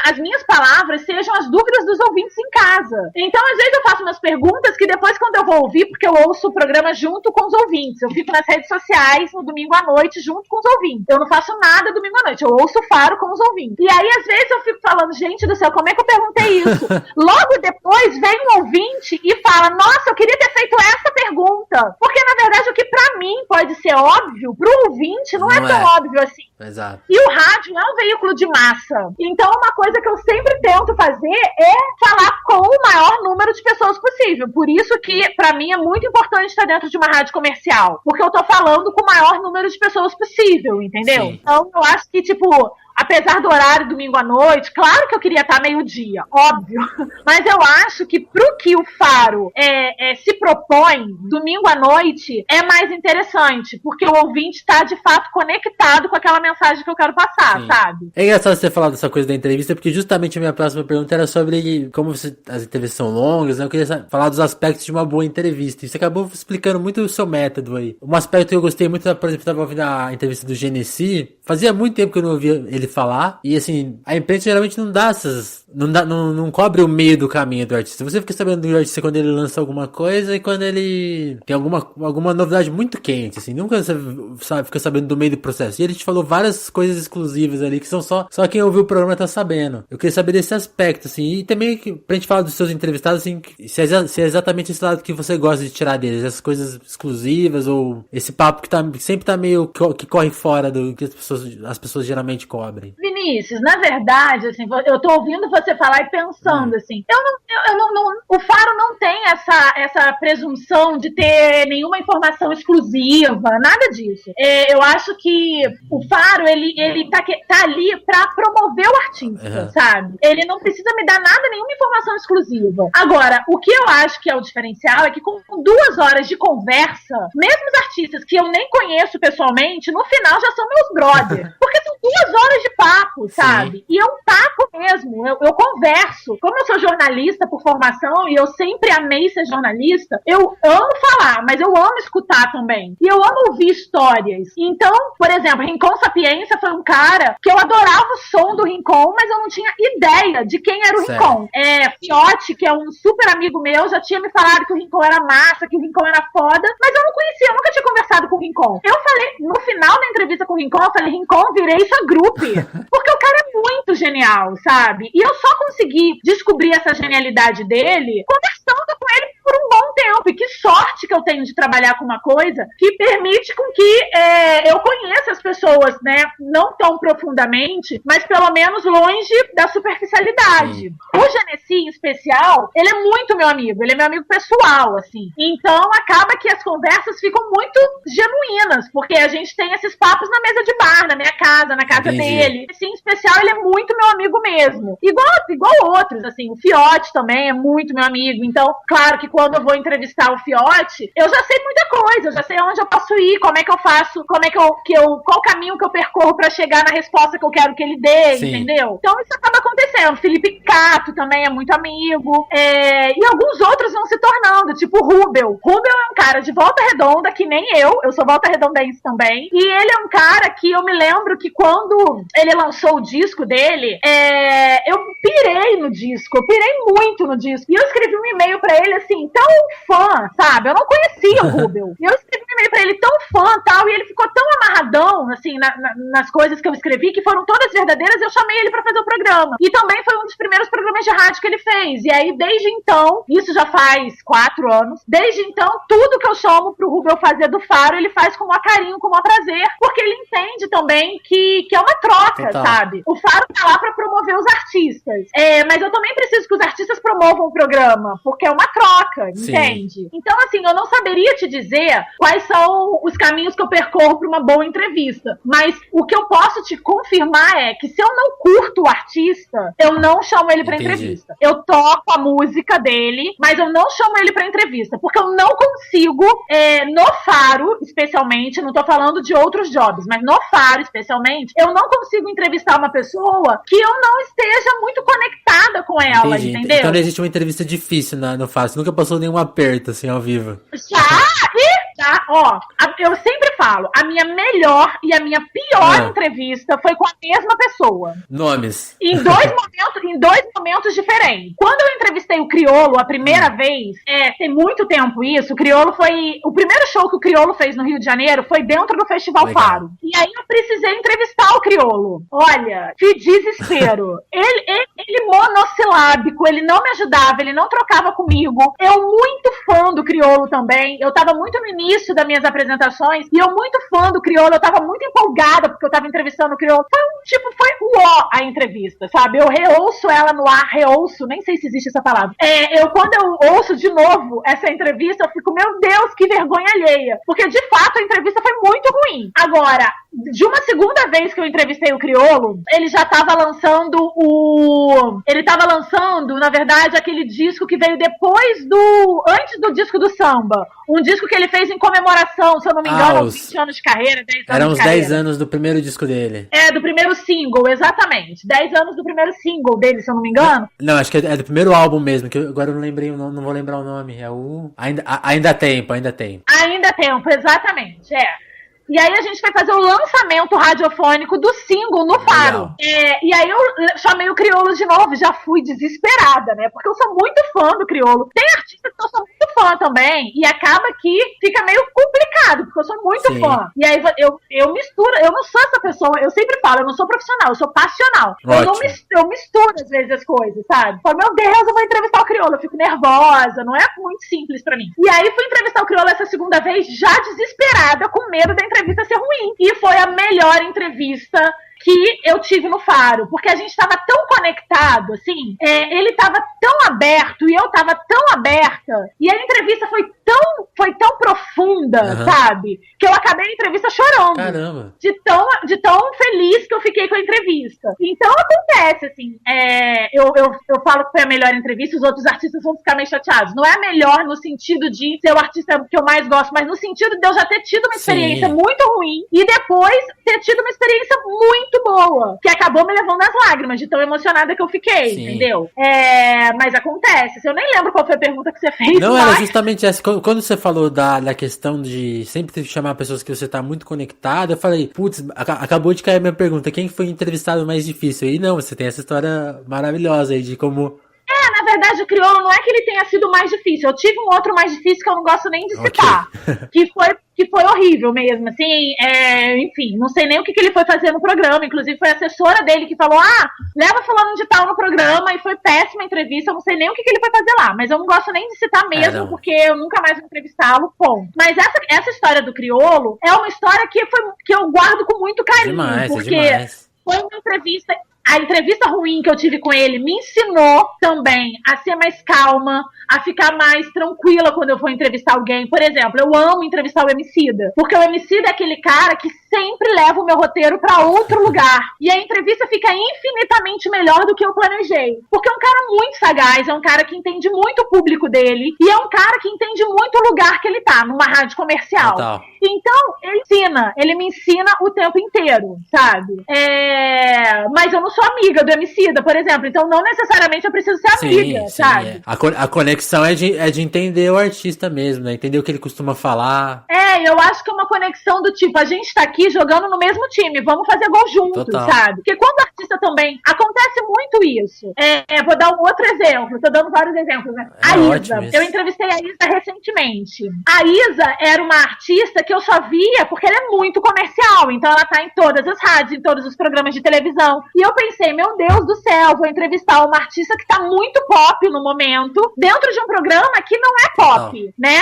as minhas palavras sejam as dúvidas dos ouvintes em casa. Então, às vezes eu faço umas perguntas que depois quando eu vou ouvir, porque eu ouço o programa junto com os ouvintes, eu fico nas redes sociais no domingo à noite junto com os ouvintes. Eu não faço nada domingo à noite, eu ouço o Faro com os ouvintes. E aí, às vezes, eu fico falando, gente do céu, como é que eu perguntei isso? Logo depois, vem um ouvinte e fala, nossa, eu queria ter feito essa pergunta. Porque, na verdade, o que pra mim pode ser óbvio, pro ouvinte não é tão óbvio assim. Exato. E o rádio é um veículo de massa. Então, uma coisa que eu sempre tento fazer é falar com o maior número de pessoas possível. Por isso que, pra mim, é muito importante estar dentro de uma rádio comercial. Porque eu tô falando com o maior número de pessoas possível, entendeu? Sim. Então, eu acho que, tipo, apesar do horário domingo à noite, claro que eu queria estar meio-dia, óbvio. Mas eu acho que pro que o Faro se propõe, domingo à noite, é mais interessante. Porque o ouvinte está, de fato, conectado com aquela mensagem que eu quero passar, sim, sabe? É engraçado você falar dessa coisa da entrevista, porque justamente a minha próxima pergunta era sobre como as entrevistas são longas, né? Eu queria falar dos aspectos de uma boa entrevista. E você acabou explicando muito o seu método aí. Um aspecto que eu gostei muito, por exemplo, eu estava ouvindo a entrevista do Genesi. Fazia muito tempo que eu não ouvia ele falar. E assim, a imprensa geralmente não dá essas... Não cobre o meio do caminho do artista. Você fica sabendo do artista quando ele lança alguma coisa e quando ele tem alguma novidade muito quente, assim. Nunca você fica sabendo do meio do processo. E ele te falou várias coisas exclusivas ali que são só quem ouviu o programa tá sabendo. Eu queria saber desse aspecto, assim. E também pra gente falar dos seus entrevistados, assim, se é exatamente esse lado que você gosta de tirar deles. Essas coisas exclusivas ou esse papo que sempre tá meio que corre fora do que as pessoas geralmente cobrem. Vinícius, na verdade, assim, eu tô ouvindo você falar e pensando, assim, o Faro não tem essa presunção de ter nenhuma informação exclusiva, nada disso. Eu acho que o Faro, ele tá ali pra promover o artista, sabe? Ele não precisa me dar nenhuma informação exclusiva. Agora, o que eu acho que é o diferencial é que com 2 horas de conversa, mesmo os artistas que eu nem conheço pessoalmente, no final já são meus brothers. Porque são 2 horas de papo, sabe? Sim. E é um papo mesmo. Eu converso. Como eu sou jornalista por formação e eu sempre amei ser jornalista, eu amo falar, mas eu amo escutar também. E eu amo ouvir histórias. Então, por exemplo, Rincon Sapiência foi um cara que eu adorava o som do Rincon, mas eu não tinha ideia de quem era o Rincon. Fiote, que é um super amigo meu, já tinha me falado que o Rincon era massa, que o Rincon era foda, mas eu não conhecia, eu nunca tinha conversado com o Rincon. Eu falei, no final da entrevista com o Rincon, eu falei, Rincon, virei sua grupe. Porque o cara é muito genial, sabe? E eu só consegui descobrir essa genialidade dele conversando com ele por um bom tempo. E que sorte que eu tenho de trabalhar com uma coisa que permite com que eu conheça as pessoas, né? Não tão profundamente, mas pelo menos longe da superficialidade. Sim. O Genesi, em especial, ele é muito meu amigo. Ele é meu amigo pessoal, assim. Então, acaba que as conversas ficam muito genuínas, porque a gente tem esses papos na mesa de bar, na minha casa, na casa dele. Assim, em especial, ele é muito meu amigo mesmo. Igual outros, assim. O Fiote também é muito meu amigo. Então, claro que quando eu vou entrevistar o Fiote, eu já sei muita coisa. Eu já sei onde eu posso ir, como é que eu faço, qual caminho que eu percorro pra chegar na resposta que eu quero que ele dê, sim, entendeu? Então, isso acaba acontecendo. Felipe Cato também é muito amigo. E alguns outros vão se tornando, tipo o Rubel. Rubel é um cara de Volta Redonda, que nem eu sou volta redondense também. E ele é um cara que eu me lembro que quando ele lançou o disco dele, eu pirei no disco, eu pirei muito no disco. E eu escrevi um e-mail pra ele, assim, tão fã, sabe? Eu não conhecia o Rubel. E eu escrevi um e-mail pra ele tão fã, tal, e ele ficou tão amarradão, assim, nas coisas que eu escrevi, que foram todas verdadeiras, eu chamei ele pra fazer o programa. E também foi um dos primeiros programas de rádio que ele fez. E aí, desde então, isso já faz 4 anos, desde então, tudo que eu chamo pro Rubel fazer do Faro, ele faz com o maior carinho, com o maior prazer, porque ele entende também que é uma troca, total, sabe? O Faro tá lá pra promover os artistas. Mas eu também preciso que os artistas promovam o programa, porque é uma troca, sim, entende? Então, assim, eu não saberia te dizer quais são os caminhos que eu percorro pra uma boa entrevista, mas o que eu posso te confirmar é que se eu não curto o artista, eu não chamo ele pra entrevista. Eu toco a música dele, mas eu não chamo ele pra entrevista, porque eu não consigo, no Faro, especialmente, não tô falando de outros jobs, mas no Faro, especialmente, eu não consigo entrevistar uma pessoa que eu não esteja muito conectada com ela, entendi, entendeu? Então não existe uma entrevista difícil no Faro, você nunca passou nenhum aperto, assim, ao vivo. tá? Ó, eu sempre falo, a minha melhor e a minha pior entrevista foi com a mesma pessoa. Nomes. Em dois momentos diferentes. Quando eu entrevistei o Criolo a primeira vez, tem muito tempo isso, o Criolo foi... O primeiro show que o Criolo fez no Rio de Janeiro foi dentro do Festival Faro. E aí eu precisei entrevistar o Criolo. Olha, que desespero. Ele monossilábico, ele não me ajudava, ele não trocava comigo. Eu muito fã do Criolo também. Eu tava muito no início das minhas apresentações e eu muito fã do Criolo. Eu tava muito empolgada porque eu tava entrevistando o Criolo. Foi uó a entrevista, sabe? Eu reouço ela no ar, nem sei se existe essa palavra. Quando eu ouço de novo essa entrevista, eu fico, meu Deus, que vergonha alheia. Porque, de fato, a entrevista foi muito ruim. Agora, de uma segunda vez que eu entrevistei o Criolo, ele já tava lançando na verdade, aquele disco que veio antes do disco do samba. Um disco que ele fez em comemoração, se eu não me engano, 20 anos de carreira, 10 anos Eram de uns carreira. 10 anos do primeiro disco dele. Do primeiro single, exatamente. 10 anos do primeiro single dele, se eu não me engano. Não, acho que é do primeiro álbum mesmo, que agora eu não lembrei o nome, não vou lembrar o nome. É o... Ainda há tempo. Ainda há tempo, exatamente, E aí a gente foi fazer o lançamento radiofônico do single no Faro. E aí eu chamei o Criolo de novo, já fui desesperada, né? Porque eu sou muito fã do Criolo. Tem artistas que eu sou muito fã também, e acaba que fica meio complicado, porque eu sou muito fã. E aí eu misturo, eu não sou essa pessoa, eu sempre falo, eu não sou profissional, eu sou passional. Eu misturo às vezes as coisas, sabe? Falo, meu Deus, eu vou entrevistar o Criolo, eu fico nervosa, não é muito simples pra mim. E aí fui entrevistar o Criolo essa segunda vez, já desesperada, com medo da entrevista ser ruim. E foi a melhor entrevista que eu tive no Faro, porque a gente estava tão conectado, assim, ele estava tão aberto e eu estava tão aberta, e a entrevista foi tão profunda, sabe, que eu acabei a entrevista chorando. Caramba. De tão feliz que eu fiquei com a entrevista. Então acontece, assim, eu falo que foi a melhor entrevista, os outros artistas vão ficar meio chateados. Não é a melhor no sentido de ser o artista que eu mais gosto, mas no sentido de eu já ter tido uma experiência muito ruim e depois ter tido uma experiência muito boa, que acabou me levando às lágrimas, de tão emocionada que eu fiquei, entendeu? Mas acontece. Eu nem lembro qual foi a pergunta que você fez. Não, era justamente essa. Quando você falou da questão de sempre chamar pessoas que você tá muito conectado, eu falei, putz, acabou de cair a minha pergunta, quem foi o entrevistado mais difícil? E não, você tem essa história maravilhosa aí de como... Na verdade, o Criolo não é que ele tenha sido mais difícil. Eu tive um outro mais difícil que eu não gosto nem de citar. Que foi horrível mesmo, assim, enfim, não sei nem o que ele foi fazer no programa, inclusive foi a assessora dele que falou, leva fulano de tal no programa, e foi péssima a entrevista, eu não sei nem o que ele foi fazer lá, mas eu não gosto nem de citar mesmo, porque eu nunca mais vou entrevistá-lo, ponto. Mas essa história do Criolo é uma história que eu guardo com muito carinho, porque foi uma entrevista... A entrevista ruim que eu tive com ele me ensinou também a ser mais calma, a ficar mais tranquila quando eu for entrevistar alguém. Por exemplo, eu amo entrevistar o Emicida, porque o Emicida é aquele cara que sempre leva o meu roteiro pra outro lugar. E a entrevista fica infinitamente melhor do que eu planejei. Porque é um cara muito sagaz, é um cara que entende muito o público dele, e é um cara que entende muito o lugar que ele tá, numa rádio comercial. Total. Então, ele me ensina o tempo inteiro, sabe? Mas eu não sou amiga do Emicida, por exemplo, então não necessariamente eu preciso ser amiga, sabe? A conexão é de entender o artista mesmo, né? Entender o que ele costuma falar. Eu acho que é uma conexão do tipo, a gente tá aqui jogando no mesmo time, vamos fazer gol juntos, sabe? Porque quando o artista também, acontece muito isso. Vou dar um outro exemplo, tô dando vários exemplos, né? A Isa, eu entrevistei a Isa recentemente. A Isa era uma artista que eu só via porque ela é muito comercial, então ela tá em todas as rádios, em todos os programas de televisão, e eu pensei, meu Deus do céu, vou entrevistar uma artista que tá muito pop no momento, dentro de um programa que não é pop, né?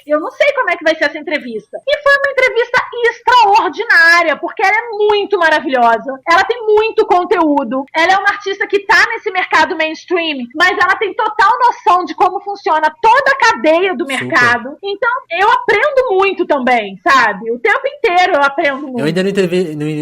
Eu não sei como é que vai ser essa entrevista. E foi uma entrevista extraordinária, porque ela é muito maravilhosa, ela tem muito conteúdo, ela é uma artista que tá nesse mercado mainstream, mas ela tem total noção de como funciona toda a cadeia do mercado. Então, eu aprendo muito também, sabe? O tempo inteiro eu aprendo muito. Eu ainda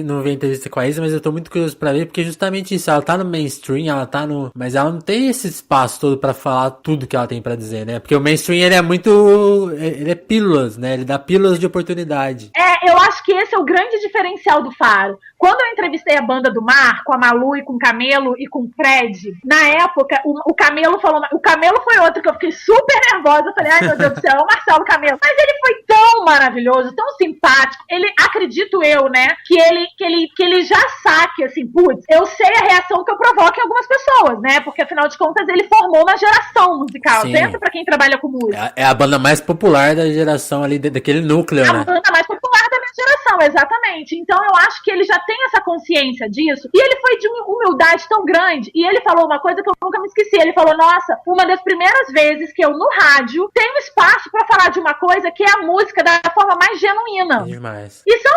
não vi a entrevista com a Isa, mas eu tô muito curioso pra ver, porque justamente isso, ela tá no mainstream, ela tá no... Mas ela não tem esse espaço todo pra falar tudo que ela tem pra dizer, né? Porque o mainstream, ele é muito... Ele é pílulas, né? Ele dá pílulas de oportunidade. Eu acho que esse é o grande diferencial do Faro. Quando eu entrevistei a banda do Marco, com a Malu e com o Camelo e com o Fred. Na época, o Camelo falou... O Camelo foi outro que eu fiquei super nervosa. Eu falei, ai meu Deus do céu, é o Marcelo Camelo. Mas ele foi tão maravilhoso, tão simpático. Ele, acredito eu, né, que ele já saque, assim, putz, eu sei a reação que eu provoco em algumas pessoas, né, porque afinal de contas ele formou uma geração musical. Sim. Pensa pra quem trabalha com música. É a banda mais popular da geração ali, daquele núcleo, né? A banda mais popular da minha geração, exatamente. Então eu acho que ele já tem essa consciência disso, e ele foi de uma humildade tão grande, e ele falou uma coisa que eu nunca me esqueci. Ele falou, nossa, uma das primeiras vezes que eu no rádio tenho espaço pra falar de uma coisa que é a música da forma mais genuína. Demais. E são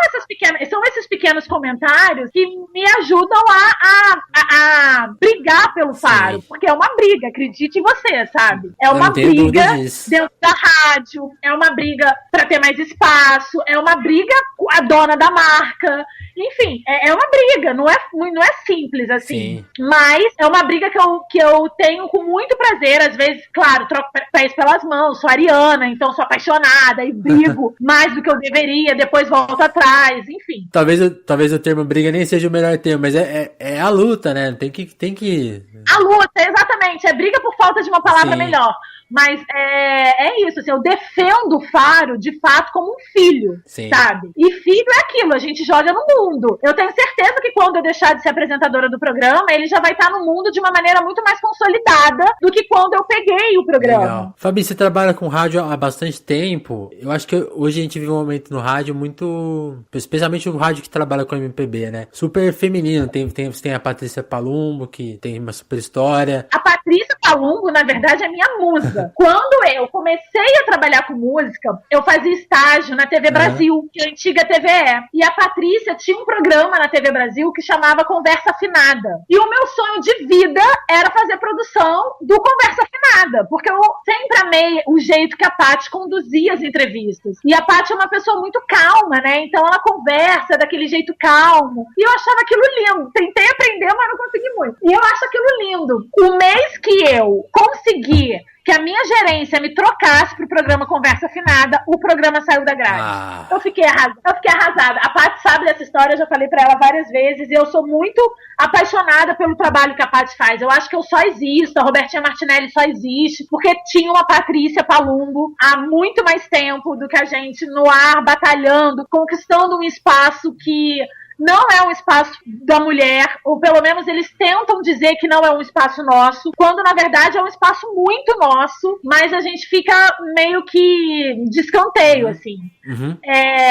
esses pequenos comentários que me ajudam a brigar pelo Faro. Sim. Porque é uma briga, acredite em você, sabe? É uma briga dentro da rádio, é uma briga pra ter mais espaço, é uma briga com a dona da marca. Enfim, é uma briga, não é simples assim. Sim. Mas é uma briga que eu tenho com muito prazer. Às vezes, claro, troco pés pelas mãos, sou ariana, então sou apaixonada e brigo mais do que eu deveria, depois volto atrás, enfim. Talvez o termo briga nem seja o melhor termo, mas é a luta, né? Tem que... A luta, exatamente. É briga por falta de uma palavra melhor. Mas é isso, assim, eu defendo o Faro, de fato, como um filho, Sim. sabe? E filho é aquilo, a gente joga no mundo. Eu tenho certeza que quando eu deixar de ser apresentadora do programa, ele já vai estar no mundo de uma maneira muito mais consolidada do que quando eu peguei o programa. Legal. Fabi, você trabalha com rádio há bastante tempo. Eu acho que hoje a gente vive um momento no rádio muito... Especialmente o rádio que trabalha com MPB, né? Super feminino. Você tem a Patrícia Palumbo, que tem uma super história. A Patrícia Palumbo, na verdade, é minha musa. Quando eu comecei a trabalhar com música, eu fazia estágio na TV Brasil, que é a antiga TVE. E a Patrícia tinha um programa na TV Brasil que chamava Conversa Afinada. E o meu sonho de vida era fazer produção do Conversa Afinada, porque eu sempre amei o jeito que a Paty conduzia as entrevistas. E a Paty é uma pessoa muito calma, né? Então ela conversa daquele jeito calmo. E eu achava aquilo lindo. Tentei aprender, mas não consegui muito. E eu acho aquilo lindo. O mês que eu consegui que a minha gerência me trocasse pro programa Conversa Afinada, o programa saiu da grade. Eu fiquei arrasada. A Paty sabe dessa história, eu já falei pra ela várias vezes, e eu sou muito apaixonada pelo trabalho que a Paty faz. Eu acho que eu só existo, a Robertinha Martinelli só existe, porque tinha uma Patrícia Palumbo há muito mais tempo do que a gente no ar, batalhando, conquistando um espaço que não é um espaço da mulher, ou pelo menos eles tentam dizer que não é um espaço nosso, quando na verdade é um espaço muito nosso, mas a gente fica meio que de escanteio, assim.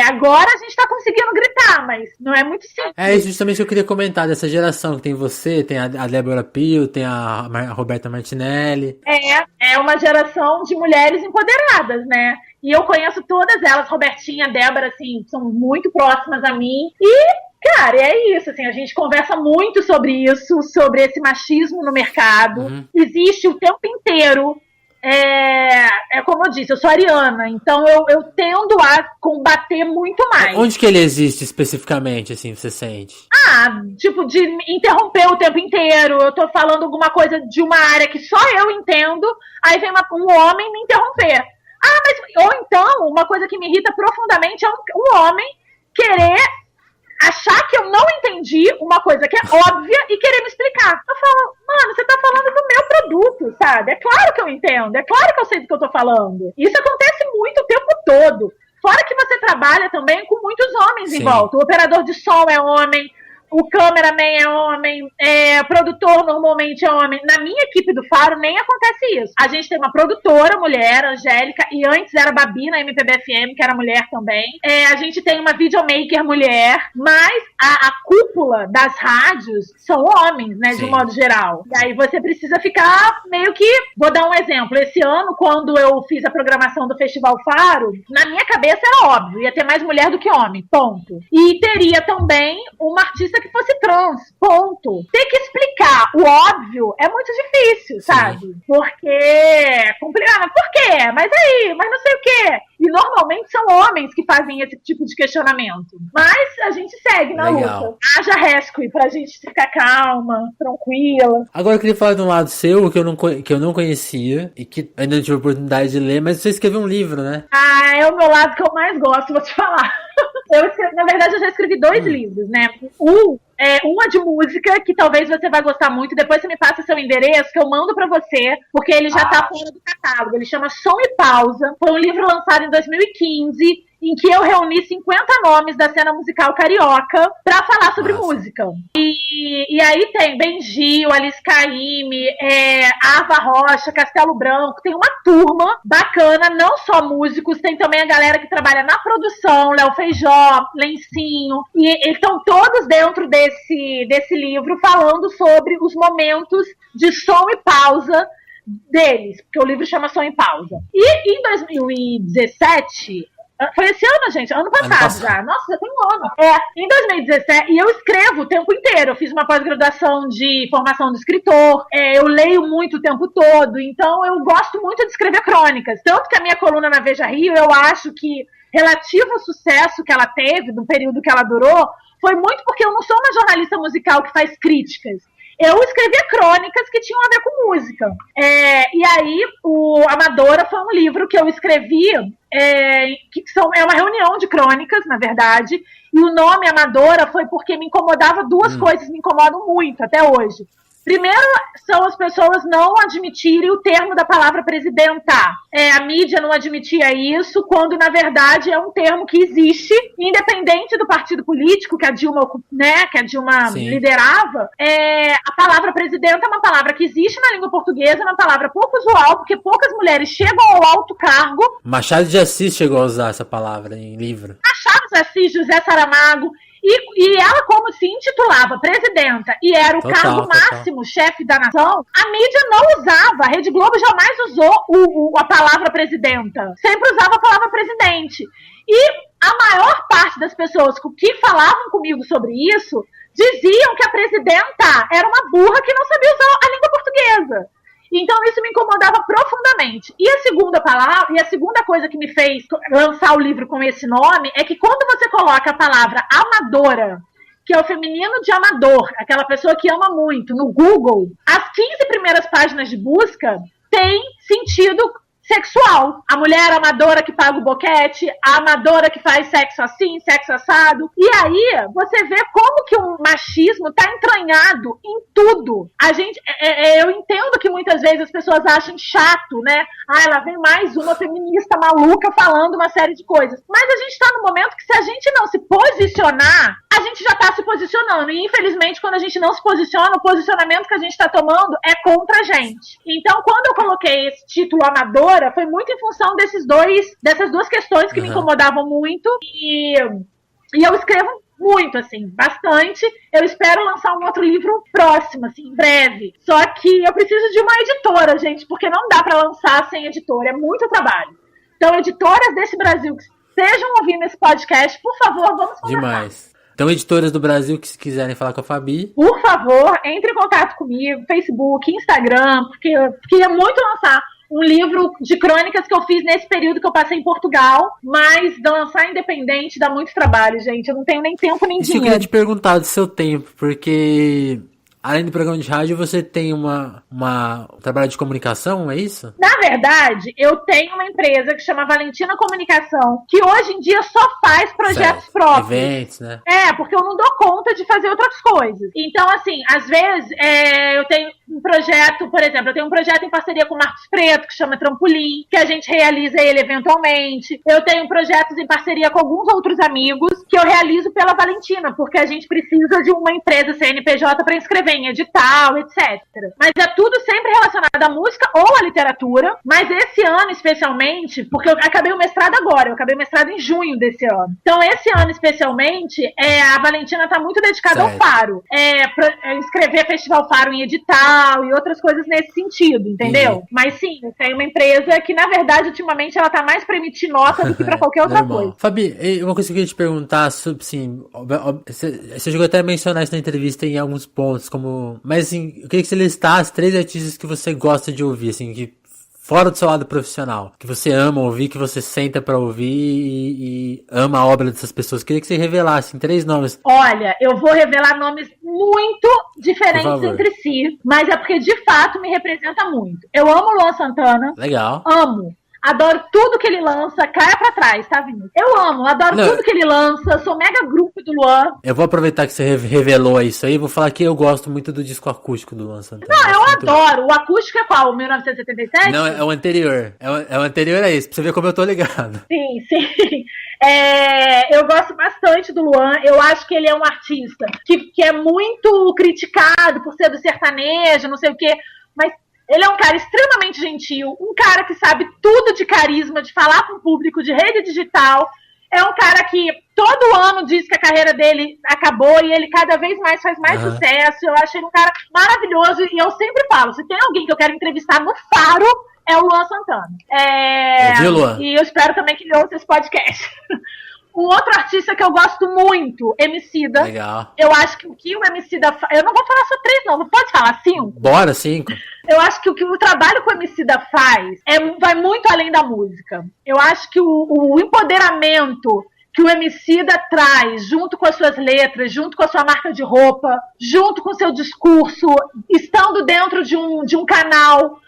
Agora a gente tá conseguindo gritar, mas não é muito simples. É justamente o que eu queria comentar, dessa geração que tem você, tem a Débora Pio, tem a Roberta Martinelli. É uma geração de mulheres empoderadas, né? E eu conheço todas elas, Robertinha, Débora, assim, são muito próximas a mim. E, cara, é isso, assim, a gente conversa muito sobre isso, sobre esse machismo no mercado. Existe o tempo inteiro. Como eu disse, eu sou ariana, então eu tendo a combater muito mais. Onde que ele existe especificamente, assim, você sente? Tipo, de interromper o tempo inteiro. Eu tô falando alguma coisa de uma área que só eu entendo, aí vem um homem me interromper. Ou então, uma coisa que me irrita profundamente é um homem querer achar que eu não entendi uma coisa que é óbvia e querer me explicar. Eu falo, mano, você tá falando do meu produto, sabe? É claro que eu entendo, é claro que eu sei do que eu tô falando. Isso acontece muito o tempo todo. Fora que você trabalha também com muitos homens em volta. O operador de som é homem, o cameraman é homem, o produtor normalmente é homem. Na minha equipe do Faro nem acontece isso. A gente tem uma produtora mulher, Angélica, e antes era Babi na MPB FM, que era mulher também. A gente tem uma videomaker mulher, mas a cúpula das rádios são homens, né, de um modo geral. E aí você precisa ficar meio que... Vou dar um exemplo. Esse ano, quando eu fiz a programação do Festival Faro, na minha cabeça era óbvio, ia ter mais mulher do que homem, ponto. E teria também uma artista que fosse trans, ponto. Ter que explicar o óbvio é muito difícil, sabe? Porque é complicado. Mas por quê? Mas aí, mas não sei o quê. E normalmente são homens que fazem esse tipo de questionamento. Mas a gente segue na luta. Haja rescue pra gente ficar calma, tranquila. Agora eu queria falar de um lado seu que eu não conhecia e que ainda não tive a oportunidade de ler, mas você escreveu um livro, né? É o meu lado que eu mais gosto, vou te falar. Na verdade, eu já escrevi 2 livros, né? uma de música, que talvez você vai gostar muito. Depois você me passa seu endereço, que eu mando pra você, porque ele já tá fora do catálogo. Ele chama Som e Pausa. Foi um livro lançado em 2015, em que eu reuni 50 nomes da cena musical carioca pra falar sobre música. E aí tem Benji, Alice Caymmi, Ava Rocha, Castelo Branco, tem uma turma bacana, não só músicos, tem também a galera que trabalha na produção, Léo Feijó, Lencinho, e eles estão todos dentro desse livro falando sobre os momentos de som e pausa deles, porque o livro chama Som e Pausa. E em 2017... Foi esse ano, gente, ano passado já. Nossa, já tem um ano. Em 2017, e eu escrevo o tempo inteiro. Eu fiz uma pós-graduação de formação de escritor. Eu leio muito o tempo todo. Então, eu gosto muito de escrever crônicas. Tanto que a minha coluna na Veja Rio, eu acho que, relativo ao sucesso que ela teve, no período que ela durou, foi muito porque eu não sou uma jornalista musical que faz críticas. Eu escrevia crônicas que tinham a ver com música. E aí, o Amadora foi um livro que eu escrevi, é uma reunião de crônicas, na verdade, e o nome Amadora foi porque me incomodava duas coisas, me incomodam muito até hoje. Primeiro, são as pessoas não admitirem o termo da palavra presidenta. A mídia não admitia isso, quando, na verdade, é um termo que existe, independente do partido político que a Dilma, liderava. A palavra presidenta é uma palavra que existe na língua portuguesa, é uma palavra pouco usual, porque poucas mulheres chegam ao alto cargo. Machado de Assis chegou a usar essa palavra em livro. Machado de Assis, José Saramago... E ela, como se intitulava presidenta e era o cargo máximo, chefe da nação, a mídia não usava. A Rede Globo jamais usou a palavra presidenta. Sempre usava a palavra presidente. E a maior parte das pessoas que falavam comigo sobre isso diziam que a presidenta era uma burra que não sabia usar a língua portuguesa. Então isso me incomodava profundamente. E a segunda coisa que me fez lançar o livro com esse nome é que quando você coloca a palavra amadora, que é o feminino de amador, aquela pessoa que ama muito, no Google, as 15 primeiras páginas de busca têm sentido sexual. A mulher amadora que paga o boquete, a amadora que faz sexo assim, sexo assado. E aí, você vê como que o machismo está entranhado em tudo. Eu entendo que muitas vezes as pessoas acham chato, né? Lá vem mais uma feminista maluca falando uma série de coisas. Mas a gente está no momento que, se a gente não se posicionar, a gente já está se posicionando. E, infelizmente, quando a gente não se posiciona, o posicionamento que a gente está tomando é contra a gente. Então, quando eu coloquei esse título Amadora, foi muito em função dessas duas questões que me incomodavam muito. E eu escrevo muito, assim, bastante. Eu espero lançar um outro livro próximo, assim, em breve. Só que eu preciso de uma editora, gente, porque não dá para lançar sem editora. É muito trabalho. Então, editoras desse Brasil que estejam ouvindo esse podcast, por favor, vamos conversar. Demais. Então, editoras do Brasil que, se quiserem falar com a Fabi, por favor, entre em contato comigo, Facebook, Instagram, porque eu queria muito lançar um livro de crônicas que eu fiz nesse período que eu passei em Portugal, mas lançar independente dá muito trabalho, gente. Eu não tenho nem tempo nem dinheiro. Eu queria te perguntar do seu tempo, porque além do programa de rádio, você tem um trabalho de comunicação, é isso? Na verdade, eu tenho uma empresa que chama Valentina Comunicação, que hoje em dia só faz projetos próprios. Eventos, né? Porque eu não dou conta de fazer outras coisas. Então, assim, às vezes, eu tenho um projeto, por exemplo, eu tenho um projeto em parceria com o Marcos Preto, que chama Trampolim, que a gente realiza ele eventualmente. Eu tenho projetos em parceria com alguns outros amigos, que eu realizo pela Valentina, porque a gente precisa de uma empresa CNPJ para inscrever em edital, etc. Mas é tudo sempre relacionado à música ou à literatura, mas esse ano especialmente, porque eu acabei o mestrado agora, eu acabei o mestrado em junho desse ano. Então esse ano especialmente, a Valentina está muito dedicada ao Faro. Inscrever Festival Faro em edital e outras coisas nesse sentido, entendeu? Mas sim, tem uma empresa que, na verdade, ultimamente ela tá mais para emitir nota do que para qualquer outra coisa. Fabi, uma coisa que eu queria te perguntar sobre, assim, você chegou até a mencionar isso na entrevista em alguns pontos, mas assim, eu queria que você listasse 3 artistas que você gosta de ouvir, assim, que fora do seu lado profissional, que você ama ouvir, que você senta pra ouvir e ama a obra dessas pessoas. Queria que você revelasse 3 nomes. Olha, eu vou revelar nomes muito diferentes entre si, mas é porque de fato me representa muito. Eu amo Luan Santana. Legal. Amo. Adoro tudo que ele lança. Caia pra trás, tá, Vinícius? Eu amo, adoro tudo que ele lança. Sou mega grupo do Luan. Eu vou aproveitar que você revelou isso aí. Vou falar que eu gosto muito do disco acústico do Luan Santana. Não, eu adoro. O acústico é qual? O 1977? Não, é o anterior. É o anterior a esse. Pra você ver como eu tô ligado. Sim, sim. Eu gosto bastante do Luan. Eu acho que ele é um artista que é muito criticado por ser do sertanejo, não sei o quê. Mas ele é um cara extremamente gentil, um cara que sabe tudo de carisma, de falar com o público, de rede digital. É um cara que todo ano diz que a carreira dele acabou e ele cada vez mais faz mais sucesso. Eu acho ele um cara maravilhoso e eu sempre falo, se tem alguém que eu quero entrevistar no Faro, é o Luan Santana. Viu, Luan? E eu espero também que ele ouça esse podcast. Um outro artista que eu gosto muito, Emicida. Legal. Eu acho que o que o Emicida faz... Eu não vou falar só 3, não. Não pode falar 5? Bora, 5. Eu acho que o trabalho que o Emicida faz vai muito além da música. Eu acho que o empoderamento que o Emicida traz, junto com as suas letras, junto com a sua marca de roupa, junto com o seu discurso, estando dentro de um canal...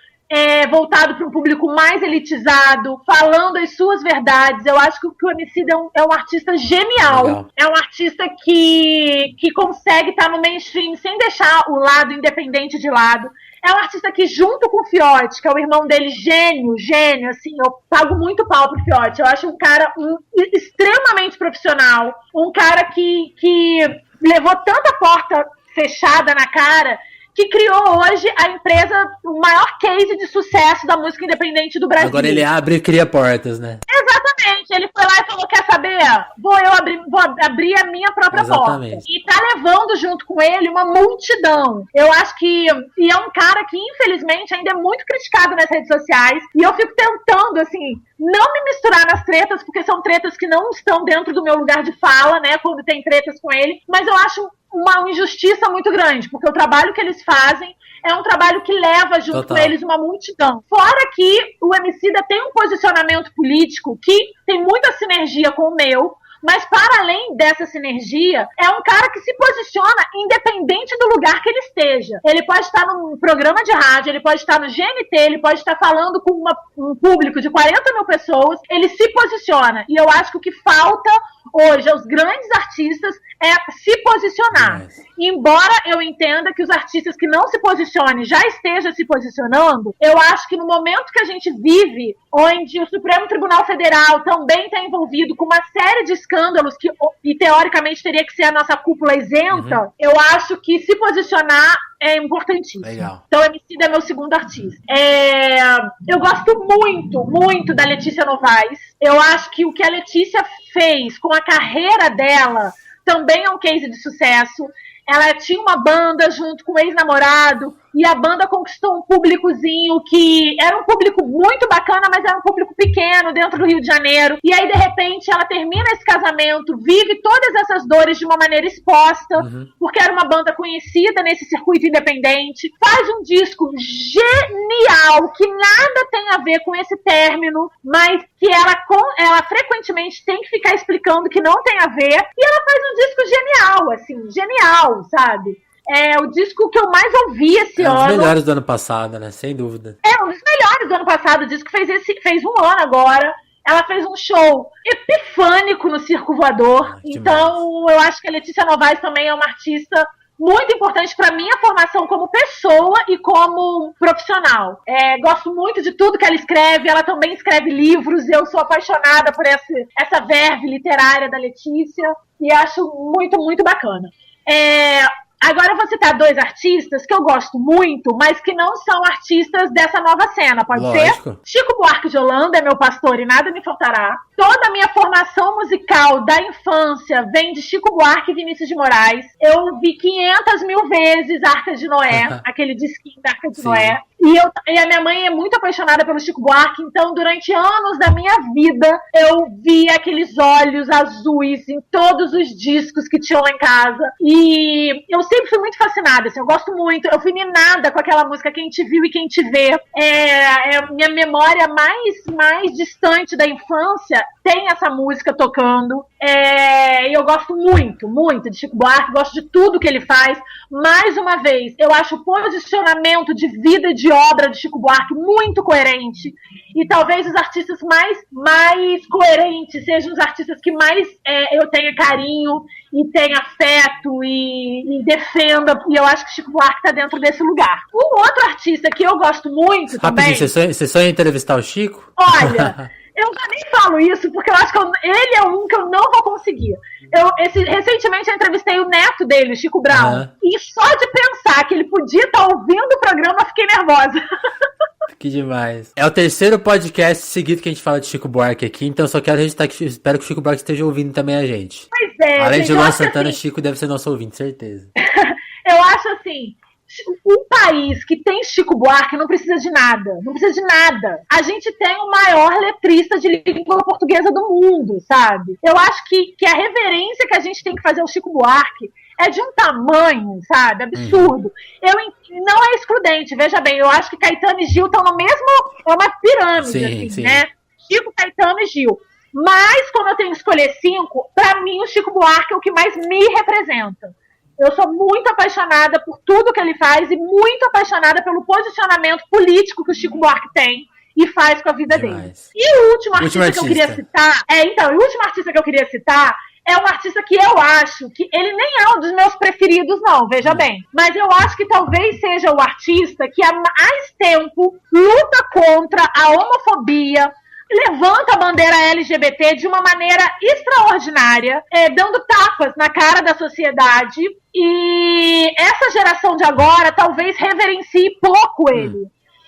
voltado para um público mais elitizado, falando as suas verdades. Eu acho que o Emicida é um artista genial. Legal. É um artista que consegue estar no mainstream sem deixar o lado independente de lado. É um artista que, junto com o Fiote, que é o irmão dele, gênio, assim, eu pago muito pau pro Fiote. Eu acho um cara extremamente profissional, um cara que levou tanta porta fechada na cara, que criou hoje a empresa, o maior case de sucesso da música independente do Brasil. Agora ele abre e cria portas, né? Exatamente. Ele foi lá e falou, quer saber? Vou abrir a minha própria porta. E tá levando junto com ele uma multidão. Eu acho que... E é um cara que, infelizmente, ainda é muito criticado nas redes sociais. E eu fico tentando, assim, não me misturar nas tretas, porque são tretas que não estão dentro do meu lugar de fala, né? Quando tem tretas com ele. Mas eu acho uma injustiça muito grande, porque o trabalho que eles fazem é um trabalho que leva junto com eles uma multidão. Fora que o Emicida tem um posicionamento político que tem muita sinergia com o meu, mas para além dessa sinergia, é um cara que se posiciona independente do lugar que ele esteja. Ele pode estar num programa de rádio, ele pode estar no GNT, ele pode estar falando com um público de 40 mil pessoas, ele se posiciona. E eu acho que o que falta hoje aos grandes artistas é se posicionar. Embora eu entenda que os artistas que não se posicionem já estejam se posicionando, eu acho que no momento que a gente vive, onde o Supremo Tribunal Federal também está envolvido com uma série de escândalos e teoricamente teria que ser a nossa cúpula isenta, eu acho que se posicionar é importantíssimo. Legal. Então, a Emicida é meu segundo artista. Eu gosto muito, muito da Letícia Novaes. Eu acho que o que a Letícia fez com a carreira dela também é um case de sucesso. Ela tinha uma banda junto com o ex-namorado e a banda conquistou um públicozinho que era um público muito bacana, mas era um público pequeno dentro do Rio de Janeiro. E aí, de repente, ela termina esse casamento, vive todas essas dores de uma maneira exposta, porque era uma banda conhecida nesse circuito independente. Faz um disco genial, que nada tem a ver com esse término, mas que ela frequentemente tem que ficar explicando que não tem a ver. E ela faz um disco genial, assim, genial, sabe? É o disco que eu mais ouvi esse ano. Um dos melhores do ano passado, né? Sem dúvida. É um dos melhores do ano passado. O disco fez um ano agora. Ela fez um show epifânico no Circo Voador. Então, eu acho que a Letícia Novaes também é uma artista muito importante para minha formação como pessoa e como profissional. Gosto muito de tudo que ela escreve. Ela também escreve livros. Eu sou apaixonada por essa verve literária da Letícia. E acho muito, muito bacana. Agora eu vou citar 2 artistas que eu gosto muito, mas que não são artistas dessa nova cena, pode ser? Chico Buarque de Holanda é meu pastor e nada me faltará. Toda a minha formação musical da infância vem de Chico Buarque e Vinícius de Moraes. Eu vi 500 mil vezes Arca de Noé, aquele disquinho da Arca de Noé. E a minha mãe é muito apaixonada pelo Chico Buarque, então durante anos da minha vida eu vi aqueles olhos azuis em todos os discos que tinham lá em casa. E eu sempre fui muito fascinada, assim, eu gosto muito. Eu fui minada com aquela música Quem Te Viu e Quem Te Vê. Minha memória mais distante da infância tem essa música tocando. E eu gosto muito, muito de Chico Buarque, gosto de tudo que ele faz. Mais uma vez, eu acho o posicionamento de vida e de obra de Chico Buarque muito coerente. E talvez os artistas mais coerentes sejam os artistas que mais eu tenha carinho e tenha afeto e defenda. E eu acho que Chico Buarque está dentro desse lugar. Um outro artista que eu gosto muito também... Você sonha em entrevistar o Chico? Olha... Eu já nem falo isso, porque eu acho que ele é um que eu não vou conseguir. Recentemente eu entrevistei o neto dele, Chico Brown. E só de pensar que ele podia estar ouvindo o programa, eu fiquei nervosa. Que demais. É o terceiro podcast seguido que a gente fala de Chico Buarque aqui, então eu só quero registrar que espero que o Chico Buarque esteja ouvindo também a gente. Pois é. Além de Luan Santana, assim, Chico deve ser nosso ouvinte, certeza. Eu acho assim... Um país que tem Chico Buarque não precisa de nada. Não precisa de nada. A gente tem o maior letrista de língua portuguesa do mundo, sabe? Eu acho que a reverência que a gente tem que fazer ao Chico Buarque é de um tamanho, sabe? Absurdo. Não é excludente, veja bem. Eu acho que Caetano e Gil estão no mesmo... É uma pirâmide, sim. Né? Chico, Caetano e Gil. Mas, como eu tenho que escolher 5, pra mim o Chico Buarque é o que mais me representa. Eu sou muito apaixonada por tudo que ele faz e muito apaixonada pelo posicionamento político que o Chico Buarque tem e faz com a vida dele. E o último artista que eu queria citar... o último artista que eu queria citar é um artista que eu acho que ele nem é um dos meus preferidos, não, veja bem. Mas eu acho que talvez seja o artista que há mais tempo luta contra a homofobia, levanta a bandeira LGBT de uma maneira extraordinária, dando tapas na cara da sociedade, e essa geração de agora talvez reverencie pouco ele.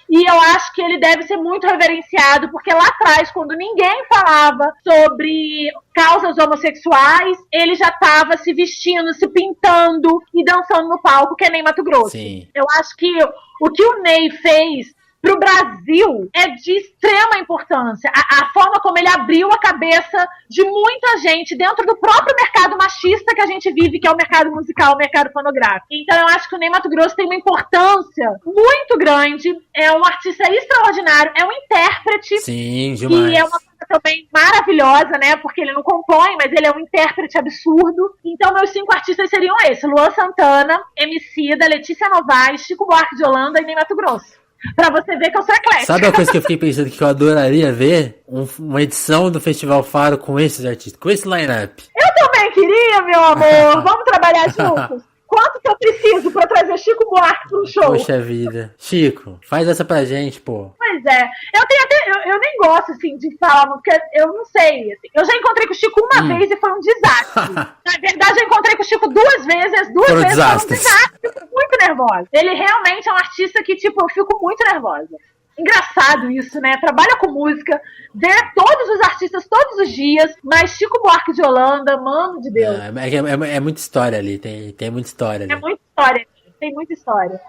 E eu acho que ele deve ser muito reverenciado, porque lá atrás, quando ninguém falava sobre causas homossexuais, ele já estava se vestindo, se pintando e dançando no palco, que é Ney Matogrosso. Sim. Eu acho que o que o Ney fez para o Brasil é de extrema importância. A forma como ele abriu a cabeça de muita gente dentro do próprio mercado machista que a gente vive, que é o mercado musical, o mercado fonográfico. Então eu acho que o Ney Matogrosso tem uma importância muito grande, é um artista extraordinário, é um intérprete. Sim, demais. E é uma coisa também maravilhosa, né? Porque ele não compõe, mas ele é um intérprete absurdo. Então meus 5 artistas seriam esses: Luan Santana, Emicida, Letícia Novaes, Chico Buarque de Holanda e Ney Matogrosso. Pra você ver que eu sou eclética. Sabe uma coisa que eu fiquei pensando que eu adoraria ver? Uma edição do Festival Faro com esses artistas, com esse line-up. Eu também queria, meu amor. Vamos trabalhar juntos? Quanto que eu preciso pra trazer Chico Buarque pro show? Poxa vida. Chico, faz essa pra gente, pô. Pois é. Eu nem gosto, assim, de falar, porque eu não sei. Assim. Eu já encontrei com o Chico uma vez e foi um desastre. Na verdade, eu encontrei com o Chico 2 vezes, e as 2 vezes foram um desastre. Eu fico muito nervosa. Ele realmente é um artista que, eu fico muito nervosa. Engraçado isso, né? Trabalha com música, vê todos os artistas todos os dias, mas Chico Buarque de Holanda, mano de Deus. É muita história ali, tem muita história ali. É muita história, tem muita história.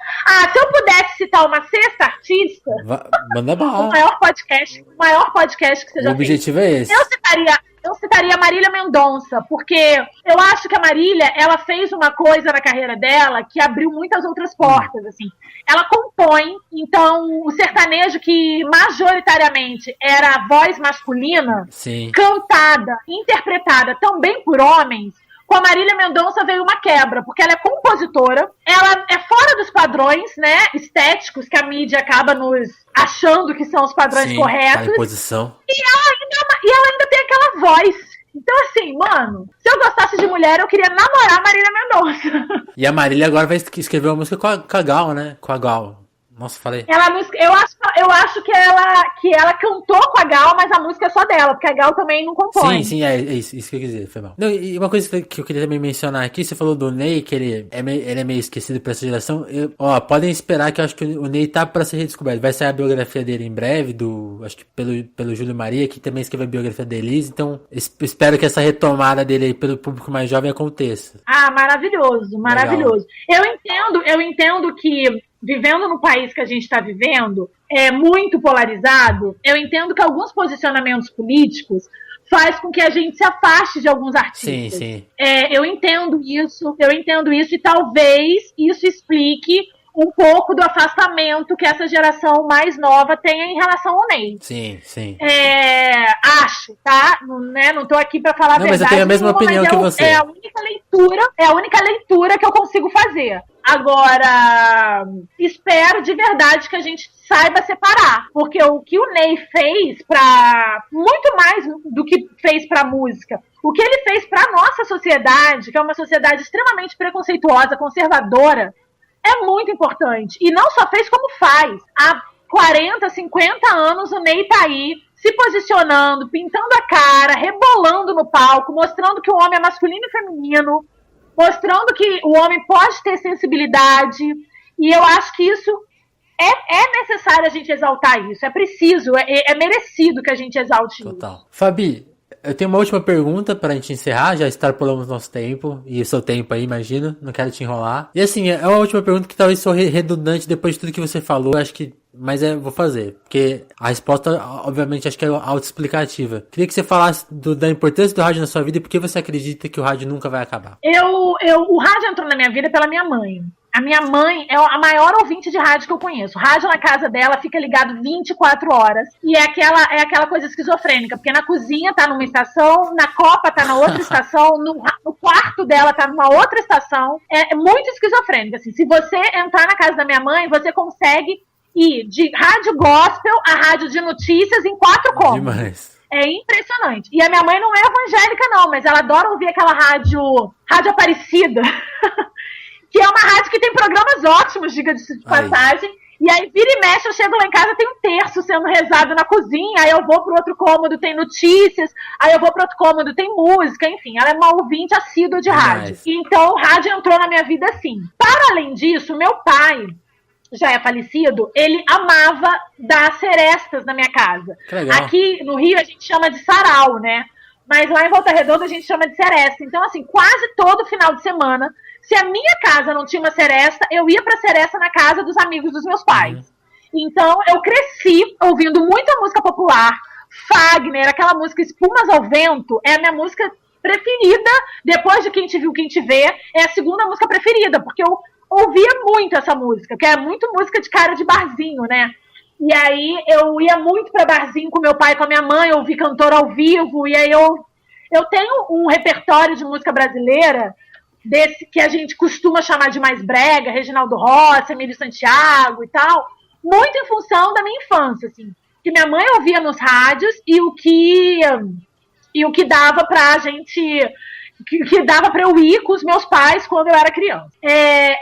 Se eu pudesse citar uma 6ª artista, manda bala. O maior podcast que você já fez. O objetivo é esse. Eu citaria Marília Mendonça, porque eu acho que a Marília, ela fez uma coisa na carreira dela que abriu muitas outras portas, assim. Ela compõe, então o sertanejo que majoritariamente era a voz masculina, sim, cantada, interpretada também por homens, com a Marília Mendonça veio uma quebra, porque ela é compositora, ela é fora dos padrões, né, estéticos que a mídia acaba nos achando que são os padrões corretos. Tá em posição. E ela ainda tem aquela voz. Então, assim, mano, se eu gostasse de mulher, eu queria namorar a Marília Mendonça. E a Marília agora vai escrever uma música com a Gal, né? Com a Gal. Nossa, falei. Eu acho que ela cantou com a Gal, mas a música é só dela, porque a Gal também não compõe. Sim, é isso que eu quis dizer, foi mal. Não, e uma coisa que eu queria também mencionar aqui, você falou do Ney, que ele é meio esquecido pra essa geração. Podem esperar que eu acho que o Ney tá pra ser redescoberto. Vai sair a biografia dele em breve, acho que pelo Júlio Maria, que também escreveu a biografia da Elise, então espero que essa retomada dele aí pelo público mais jovem aconteça. Maravilhoso, maravilhoso. Eu entendo que vivendo no país que a gente está vivendo, é muito polarizado, eu entendo que alguns posicionamentos políticos faz com que a gente se afaste de alguns artistas. Sim. Eu entendo isso e talvez isso explique um pouco do afastamento que essa geração mais nova tem em relação ao Ney. Sim. Acho, tá? Não tô aqui para falar a verdade. Mas eu tenho a mesma opinião que você. É a única leitura que eu consigo fazer. Agora, espero de verdade que a gente saiba separar, porque o que o Ney fez muito mais do que fez pra música, o que ele fez pra nossa sociedade, que é uma sociedade extremamente preconceituosa, conservadora, é muito importante. E não só fez como faz. Há 40, 50 anos o Ney tá aí, se posicionando, pintando a cara, rebolando no palco, mostrando que o homem é masculino e feminino, mostrando que o homem pode ter sensibilidade, e eu acho que isso é necessário a gente exaltar isso, é preciso, é merecido que a gente exalte Total. isso. Fabi, eu tenho uma última pergunta pra gente encerrar, já extrapolamos nosso tempo, e o seu tempo aí, imagino, não quero te enrolar. E assim, é uma última pergunta que talvez seja redundante depois de tudo que você falou, acho que, mas vou fazer, porque a resposta, obviamente, acho que é autoexplicativa. Queria que você falasse da importância do rádio na sua vida e por que você acredita que o rádio nunca vai acabar. O rádio entrou na minha vida pela minha mãe. A minha mãe é a maior ouvinte de rádio que eu conheço. Rádio na casa dela fica ligado 24 horas. E é aquela coisa esquizofrênica, porque na cozinha tá numa estação, na copa tá na outra estação, no quarto dela tá numa outra estação. É muito esquizofrênica, assim. Se você entrar na casa da minha mãe, você consegue ir de rádio gospel a rádio de notícias em 4 cômodos. Demais. É impressionante. E a minha mãe não é evangélica, não, mas ela adora ouvir aquela rádio Aparecida, que é uma rádio que tem programas ótimos, diga-se de passagem. E aí, vira e mexe, eu chego lá em casa, tem um terço sendo rezado na cozinha, aí eu vou pro outro cômodo, tem notícias, aí eu vou pro outro cômodo, tem música, enfim, ela é uma ouvinte assídua de rádio. Então, o rádio entrou na minha vida assim. Para além disso, meu pai, já é falecido, ele amava dar serestas na minha casa. Aqui no Rio a gente chama de sarau, né? Mas lá em Volta Redonda a gente chama de seresta. Então, assim, quase todo final de semana, se a minha casa não tinha uma seresta, eu ia pra seresta na casa dos amigos dos meus pais. Então, eu cresci ouvindo muita música popular. Fagner, aquela música Espumas ao Vento, é a minha música preferida. Depois de Quem Te Viu, Quem Te Vê, é a segunda música preferida, porque eu ouvia muito essa música, que é muito música de cara de barzinho, né? E aí eu ia muito pra barzinho com meu pai e com a minha mãe, ouvir cantor ao vivo, e aí eu tenho um repertório de música brasileira, desse que a gente costuma chamar de mais brega, Reginaldo Rossi, Emílio Santiago e tal, muito em função da minha infância, assim, que minha mãe ouvia nos rádios e o que dava pra gente... Que dava para eu ir com os meus pais quando eu era criança.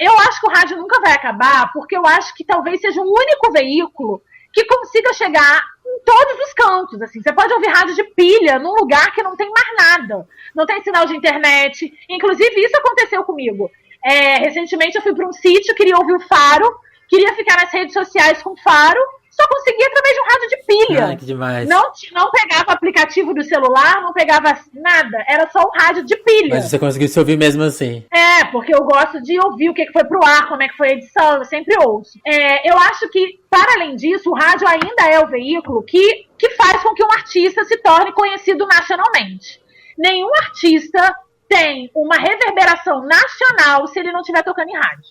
Eu acho que o rádio nunca vai acabar, porque eu acho que talvez seja o único veículo que consiga chegar em todos os cantos. Assim. Você pode ouvir rádio de pilha num lugar que não tem mais nada. Não tem sinal de internet. Inclusive, isso aconteceu comigo. Recentemente eu fui para um sítio, queria ouvir o Faro, queria ficar nas redes sociais com o Faro, só conseguia através de um rádio de pilha. Que demais. Não pegava aplicativo do celular, não pegava nada. Era só o rádio de pilha. Mas você conseguiu se ouvir mesmo assim. Porque eu gosto de ouvir o que foi pro ar, como é que foi a edição, eu sempre ouço. Eu acho que, para além disso, o rádio ainda é o veículo que faz com que um artista se torne conhecido nacionalmente. Nenhum artista tem uma reverberação nacional se ele não estiver tocando em rádio.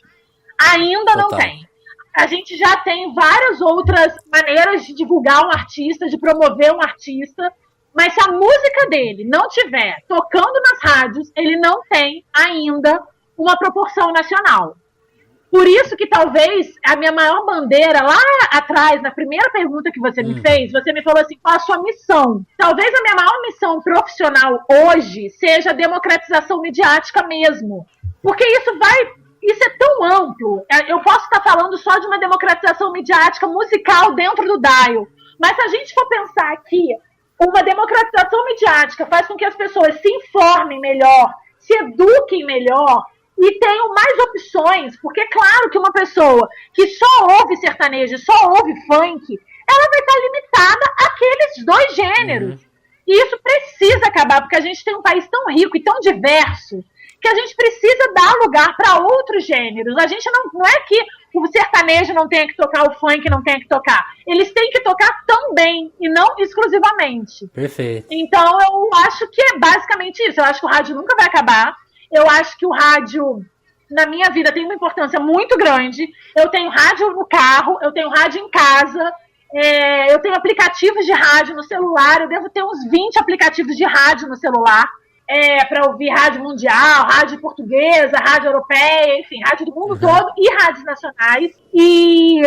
Ainda não tem. A gente já tem várias outras maneiras de divulgar um artista, de promover um artista, mas se a música dele não estiver tocando nas rádios, ele não tem ainda uma proporção nacional. Por isso que talvez a minha maior bandeira, lá atrás, na primeira pergunta que você me fez, você me falou assim, qual a sua missão? Talvez a minha maior missão profissional hoje seja a democratização midiática mesmo. Porque isso é tão amplo. Eu posso estar falando só de uma democratização midiática musical dentro do dial. Mas se a gente for pensar que uma democratização midiática faz com que as pessoas se informem melhor, se eduquem melhor e tenham mais opções, porque é claro que uma pessoa que só ouve sertanejo, só ouve funk, ela vai estar limitada àqueles 2 gêneros. E isso precisa acabar, porque a gente tem um país tão rico e tão diverso que a gente precisa dar lugar para outros gêneros. A gente não é que o sertanejo não tenha que tocar, o funk não tenha que tocar. Eles têm que tocar também, e não exclusivamente. Perfeito. Então, eu acho que é basicamente isso. Eu acho que o rádio nunca vai acabar. Eu acho que o rádio, na minha vida, tem uma importância muito grande. Eu tenho rádio no carro, eu tenho rádio em casa, eu tenho aplicativos de rádio no celular, eu devo ter uns 20 aplicativos de rádio no celular. para ouvir rádio mundial, rádio portuguesa, rádio europeia, enfim, rádio do mundo todo e rádios nacionais. E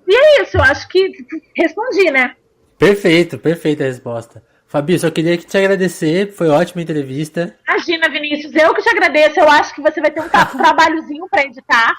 é isso, eu acho que respondi, né? Perfeita a resposta. Fabi, só queria te agradecer, foi ótima entrevista. Imagina, Vinícius, eu que te agradeço, eu acho que você vai ter um trabalhozinho para editar,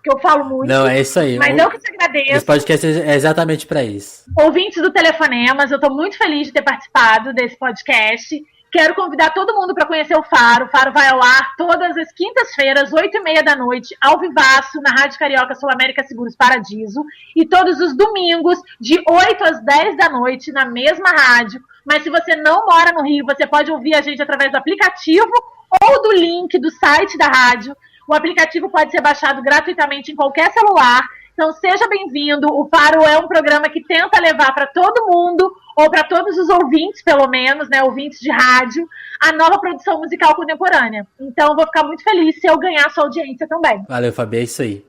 que eu falo muito. Não, é isso aí. Mas eu que te agradeço. Esse podcast é exatamente para isso. Ouvintes do Telefonemas, eu estou muito feliz de ter participado desse podcast. Quero convidar todo mundo para conhecer o Faro. O Faro vai ao ar todas as quintas-feiras, 8h30 da noite, ao vivaço, na Rádio Carioca Sul América Seguros Paradiso. E todos os domingos, de 8 às 10 da noite, na mesma rádio. Mas se você não mora no Rio, você pode ouvir a gente através do aplicativo ou do link do site da rádio. O aplicativo pode ser baixado gratuitamente em qualquer celular. Então seja bem-vindo. O Faro é um programa que tenta levar para todo mundo, ou para todos os ouvintes, pelo menos, né, ouvintes de rádio, a nova produção musical contemporânea. Então vou ficar muito feliz se eu ganhar sua audiência também. Valeu, Fabi, é isso aí.